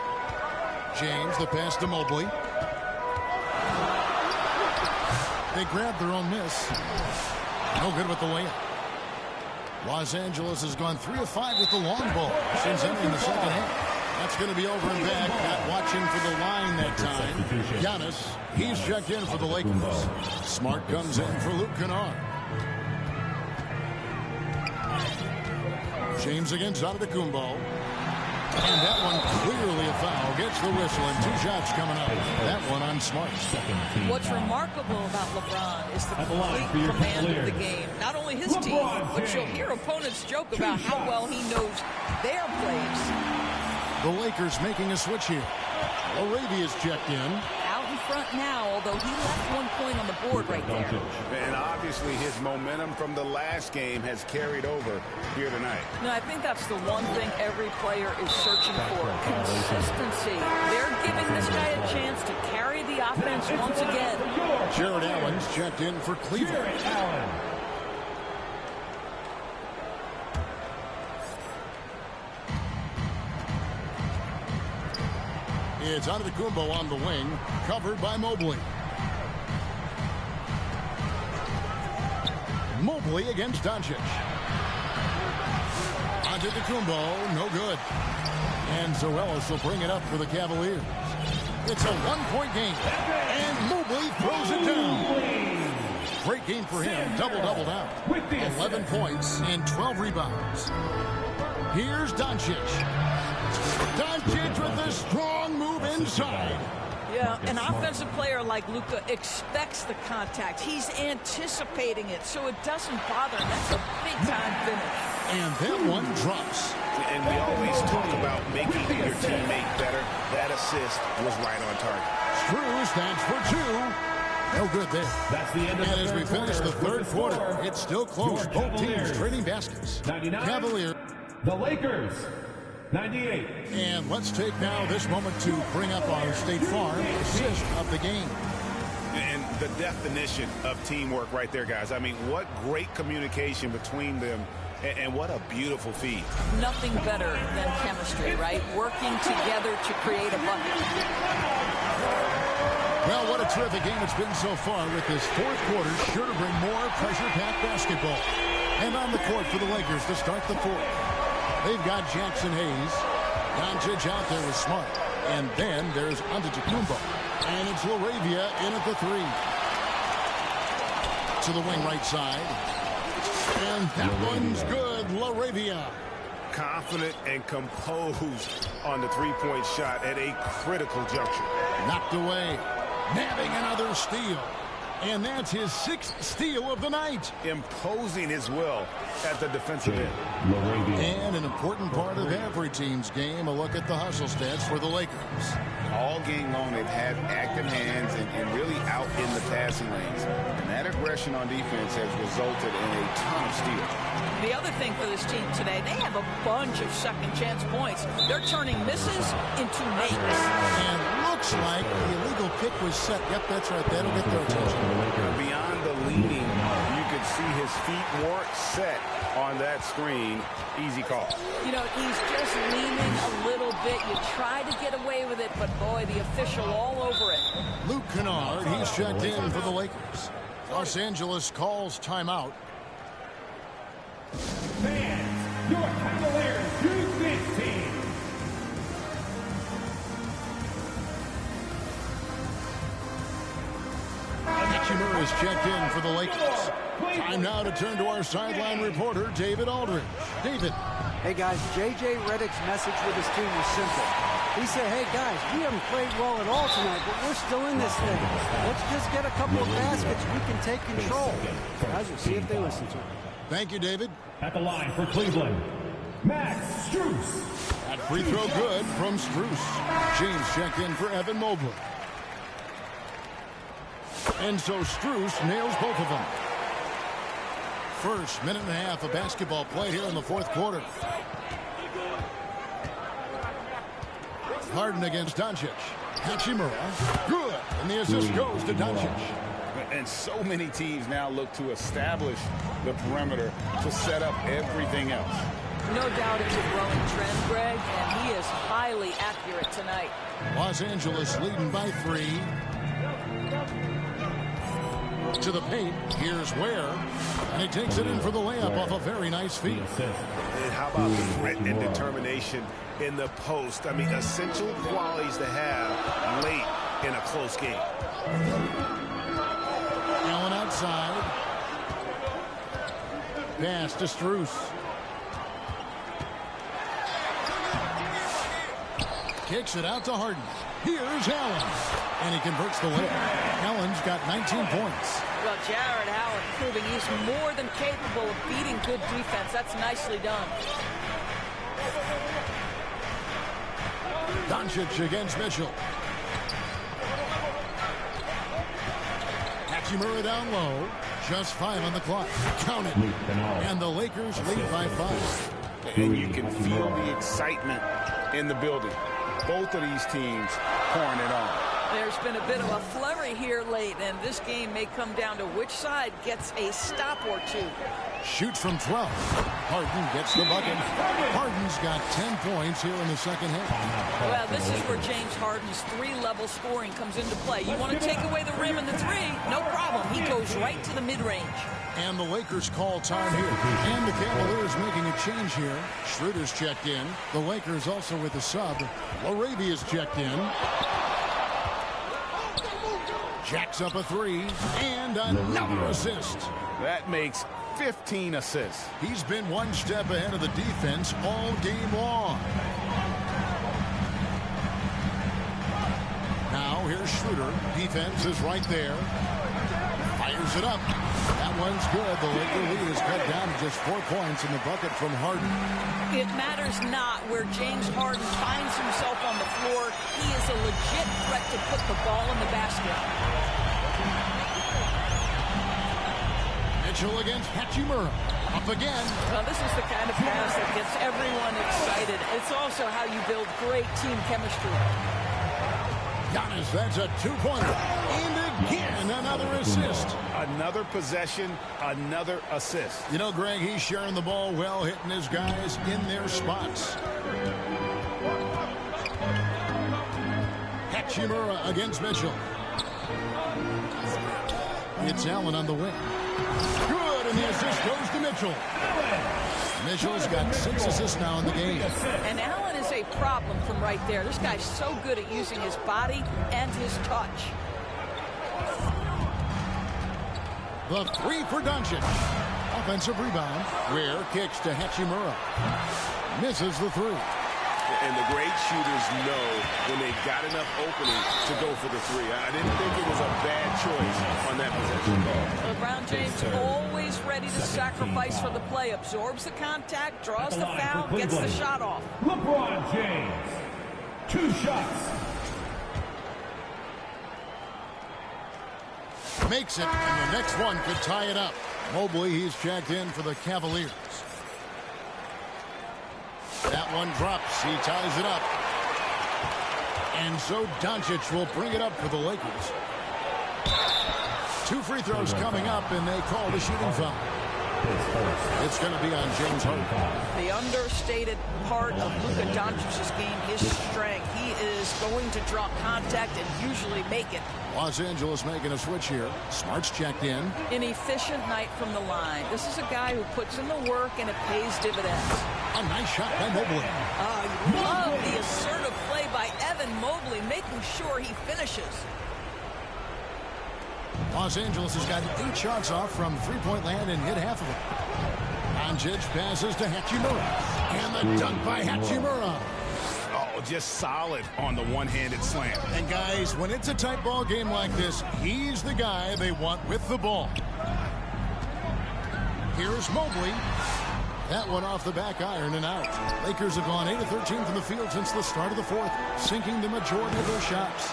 James, the pass to Mobley. They grabbed their own miss. No good with the layup. Los Angeles has gone 3 of 5 with the long ball since entering the second half. That's going to be over and back. Not watching for the line that time. Giannis, he's checked in for the Lakers. Smart comes in for Luke Kennard. James against Antetokounmpo. And that one clearly a foul. Gets the whistle and 2 shots coming up. That one on Smart. What's remarkable about LeBron is the complete command of the game. Not only his team, but you'll hear opponents joke about how well he knows their plays. The Lakers making a switch here. Arabia's checked in. Out in front now, although he left 1 point on the board right there. And obviously his momentum from the last game has carried over here tonight. No, I think that's the one thing every player is searching for. Consistency. They're giving this guy a chance to carry the offense once again. Jared Allen's checked in for Cleveland. It's Antetokounmpo on the wing, covered by Mobley. Mobley against Doncic. Antetokounmpo, no good. And Zoelis will bring it up for the Cavaliers. It's a 1-point game. And Mobley throws it down. Great game for him. Double-double now. 11 points and 12 rebounds. Here's Doncic. Doncic with a strong move inside. Yeah, an offensive player like Luka expects the contact. He's anticipating it, so it doesn't bother him. That's a big-time finish. And that one drops. And we always talk about making your teammate better. That assist was right on target. Strus, that's for 2. No good there. That's the end of and as we finish the third quarter, it's still close. Both teams trading baskets. Cavaliers. The Lakers. 98. And let's take now this moment to bring up our State Farm assist of the game. And the definition of teamwork right there, guys. I mean, what great communication between them, and what a beautiful feed. Nothing better than chemistry, right? Working together to create a bucket. Well, what a terrific game it's been so far with this fourth quarter. Sure to bring more pressure-packed basketball. And on the court for the Lakers to start the fourth. They've got Jackson Hayes. Doncic out there with Smart. And then there's Antetokounmpo. And it's LaRavia in at the 3. To the wing right side. And that one's good. LaRavia. Confident and composed on the three-point shot at a critical juncture. Knocked away. Nabbing another steal. And that's his 6th steal of the night. Imposing his will at the defensive end. And an important part of every team's game, a look at the hustle stats for the Lakers. All game long, they've had active hands and really out in the passing lanes. And that aggression on defense has resulted in a ton of steals. The other thing for this team today, they have a bunch of second chance points. They're turning misses into makes. And looks like the illegal kick was set. Yep, that's right. That'll get their attention. Beyond the leaning, you could see his feet weren't set on that screen. Easy call. You know, he's just leaning a little bit. You try to get away with it, but boy, the official all over it. Luke Kennard, he's checked in for the Lakers. Los Angeles calls timeout. Fans, your Cavaliers do this team. Hachimura is checked in for the Lakers. Time now to turn to our sideline reporter, David Aldridge. David. Hey, guys, J.J. Redick's message with his team was simple. He said, hey, guys, we haven't played well at all tonight, but we're still in this thing. Let's just get a couple of baskets. We can take control. Guys, we'll see if they listen to him. Thank you, David. At the line for Cleveland, Max Strus. That free throw good from Strus. James checked in for Evan Mobley. And so Strus nails both of them. First minute and a half of basketball play here in the fourth quarter. Harden against Doncic. Hachimura, good. And the assist goes to Doncic. And so many teams now look to establish the perimeter to set up everything else. No doubt it's a growing trend, Greg, and he is highly accurate tonight. Los Angeles leading by 3. To the paint. Here's Ware. And he takes it in for the layup off a very nice feed. And how about the grit and determination in the post? I mean, essential qualities to have late in a close game. Allen outside. Pass to Strus. Kicks it out to Harden. Here's Allen. And he converts the layup. Allen's got 19 points. Well, Jared Allen proving he's more than capable of beating good defense. That's nicely done. Doncic against Mitchell. Hachimura down low. Just 5 on the clock. Count it. And the Lakers lead by 5. And you can feel the excitement in the building. Both of these teams pouring it on. There's been a bit of a flurry here late, and this game may come down to which side gets a stop or two. Shoots from 12. Harden gets the bucket. Harden's got 10 points here in the second half. Well, this is where James Harden's 3-level scoring comes into play. You want to take away the rim and the 3, no problem. He goes right to the mid-range. And the Lakers call time here. And the Cavaliers making a change here. Schroeder's checked in. The Lakers also with a sub. Larabia's checked in. Jacks up a 3. And another assist. That makes 15 assists. He's been one step ahead of the defense all game long. Now here's Schroeder. Defense is right there. Fires it up. That one's good. The Laker lead is cut down to just 4 points in the bucket from Harden. It matters not where James Harden finds himself on the floor. He is a legit threat to put the ball in the basket. Mitchell against Hachimura. Up again. Well, this is the kind of pass that gets everyone excited. It's also how you build great team chemistry. Giannis, that's a 2-pointer. And again, another assist. Another possession, another assist. You know, Greg, he's sharing the ball well, hitting his guys in their spots. Hachimura against Mitchell. It's Allen on the wing. Good, and the assist goes to Mitchell. Mitchell's got 6 assists now in the game. And Allen is a problem from right there. This guy's so good at using his body and his touch. The 3 for Doncic. Offensive rebound. Ware kicks to Hachimura. Misses the 3. And the great shooters know when they've got enough opening to go for the 3. I didn't think it was a bad choice on that possession. LeBron James always ready to sacrifice for the play. Absorbs the contact, draws the foul, gets the shot off. LeBron James, 2 shots. Makes it, and the next one could tie it up. Mobley, he's checked in for the Cavaliers. That one drops. He ties it up. And so Doncic will bring it up for the Lakers. 2 free throws coming up, and they call the shooting foul. It's going to be on James Harden. The understated part of Luka Doncic's game, his strength. He is going to draw contact and usually make it. Los Angeles making a switch here. Smart's checked in. An efficient night from the line. This is a guy who puts in the work and it pays dividends. A nice shot by Mobley. I love the assertive play by Evan Mobley, making sure he finishes. Los Angeles has got 8 shots off from three-point land and hit half of it. Doncic passes to Hachimura. And the dunk by Hachimura. Oh, just solid on the one-handed slam. And guys, when it's a tight ball game like this, he's the guy they want with the ball. Here's Mobley. That one off the back iron and out. Lakers have gone 8 of 13 from the field since the start of the 4th, sinking the majority of their shots.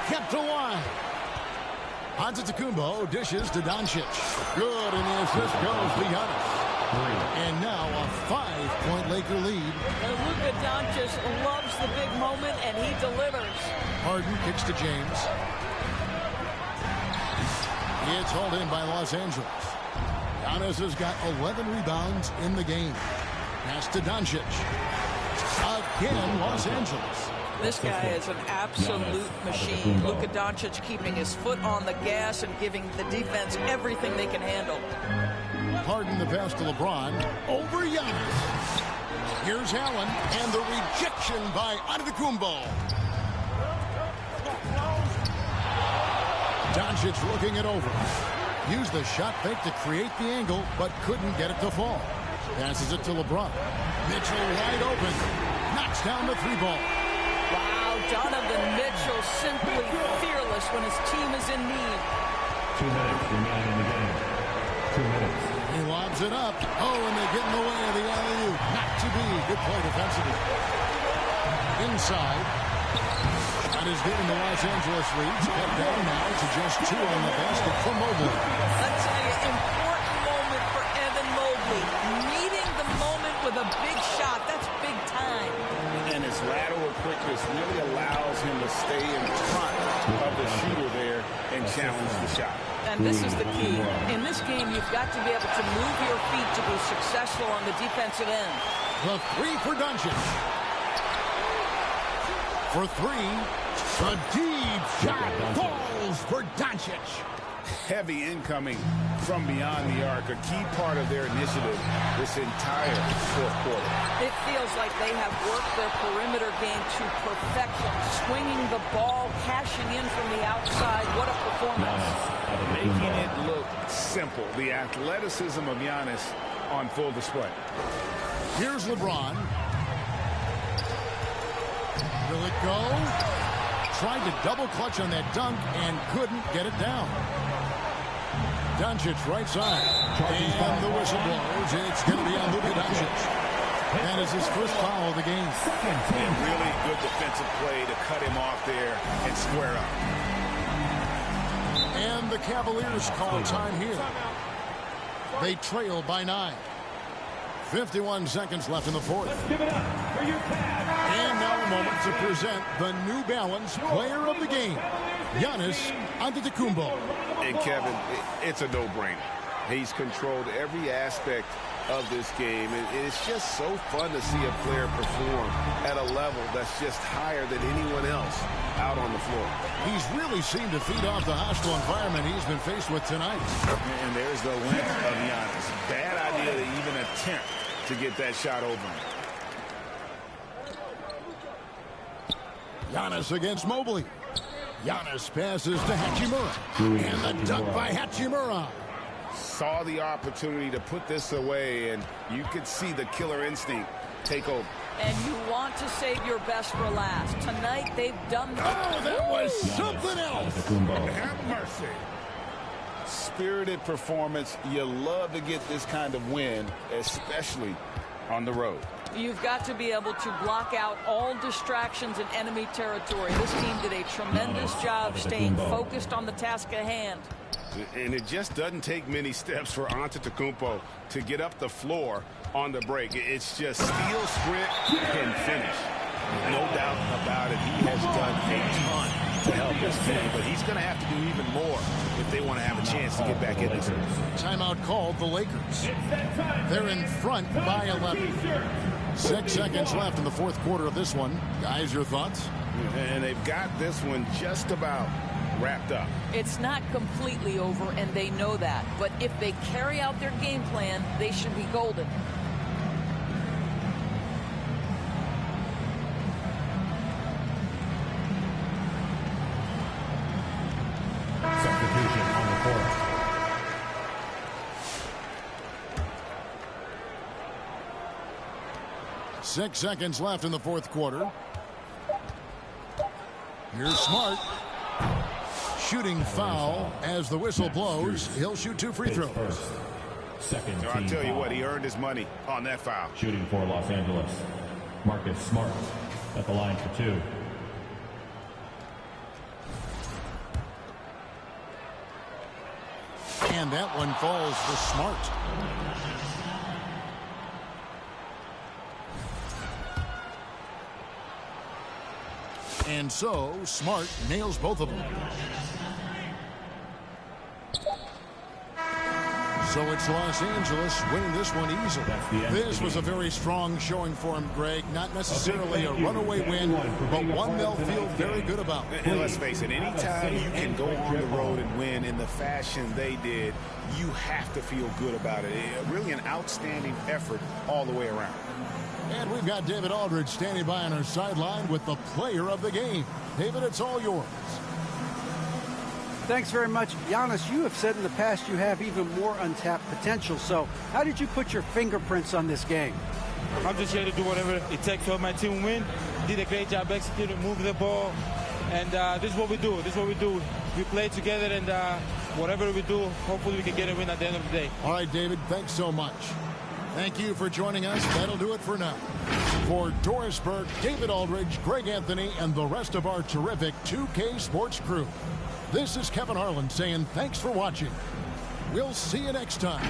Kept alive. Antetokounmpo dishes to Doncic. Good, and the assist goes to Giannis. And now a 5-point Laker lead. And Luka Doncic loves the big moment, and he delivers. Harden kicks to James. It's hauled in by Los Angeles. Giannis has got 11 rebounds in the game. Pass to Doncic. Again, Los Angeles. This guy is an absolute machine. Luka Doncic keeping his foot on the gas and giving the defense everything they can handle. Harden the pass to LeBron. Over Giannis. Here's Allen, and the rejection by Antetokounmpo. Doncic looking it over. Used the shot fake to create the angle, but couldn't get it to fall. Passes it to LeBron. Mitchell wide open. Knocks down the 3-ball. Wow, Donovan Mitchell simply fearless when his team is in need. 2 minutes remaining in the game. 2 minutes. He lobs it up. Oh, and they get in the way of the alley-oop. Not to be. Good play defensively. Inside. Shot is good in the Los Angeles lead. Cut down now to just 2 on the basket for Mobley. That's an important moment for Evan Mobley. Meeting the moment with a big shot. That's big time. And his lateral quickness really allows him to stay in front of the shooter there and challenge the shot. And this is the key. In this game, you've got to be able to move your feet to be successful on the defensive end. The 3 for Doncic. For 3, a deep shot falls for Doncic. Heavy incoming from beyond the arc, a key part of their initiative this entire fourth quarter. It feels like they have worked their perimeter game to perfection, swinging the ball, cashing in from the outside. What a performance. Making it look simple. The athleticism of Giannis on full display. Here's LeBron. Will it go? Tried to double clutch on that dunk and couldn't get it down. Doncic right side. And the whistle blows. It's going to be on Luka Doncic. That is his first foul of the game. And really good defensive play to cut him off there and square up. And the Cavaliers call time here. They trail by 9. 51 seconds left in the fourth. And now a moment to present the New Balance Player of the Game, Giannis Antetokounmpo. And Kevin, it's a no-brainer. He's controlled every aspect of this game. And it's just so fun to see a player perform at a level that's just higher than anyone else out on the floor. He's really seemed to feed off the hostile environment he's been faced with tonight. And there's the length of Giannis. Bad idea to even attempt to get that shot over him. Giannis against Mobley. Giannis passes to Hachimura. And the dunk by Hachimura. Saw the opportunity to put this away, and you could see the killer instinct take over. And you want to save your best for last. Tonight, they've done that. Oh, that was something else. Have mercy. Spirited performance. You love to get this kind of win, especially on the road. You've got to be able to block out all distractions in enemy territory. This team did a tremendous job staying focused on the task at hand. And it just doesn't take many steps for Antetokounmpo to get up the floor on the break. It's just steal, sprint, and finish. No doubt about it. He has done a ton to help this team, but he's going to have to do even more if they want to have a chance to get back in this. Timeout called the Lakers. They're in front by 11. 6 seconds left in the fourth quarter of this one. Guys, your thoughts? And they've got this one just about wrapped up. It's not completely over, and they know that. But if they carry out their game plan, they should be golden. Substitution on the court. Six seconds left in the fourth quarter. Here's Smart. Shooting foul as the whistle blows. He'll shoot 2 free throws. Second so I'll tell you what, he earned his money on that foul. Shooting for Los Angeles, Marcus Smart at the line for 2. And that one falls for Smart. And so, Smart nails both of them. So it's Los Angeles winning this one easily. This was a very strong showing for him, Greg. Not necessarily a runaway win, but one they'll feel very good about. And let's face it, anytime you can go on the road and win in the fashion they did, you have to feel good about it. Really an outstanding effort all the way around. And we've got David Aldridge standing by on our sideline with the player of the game. David, it's all yours. Thanks very much. Giannis, you have said in the past you have even more untapped potential. So how did you put your fingerprints on this game? I'm just here to do whatever it takes to help my team win. Did a great job executing, moving the ball. And this is what we do. This is what we do. We play together, and whatever we do, hopefully we can get a win at the end of the day. All right, David, thanks so much. Thank you for joining us. That'll do it for now. For Doris Burke, David Aldridge, Greg Anthony, and the rest of our terrific 2K Sports crew, this is Kevin Harlan saying thanks for watching. We'll see you next time.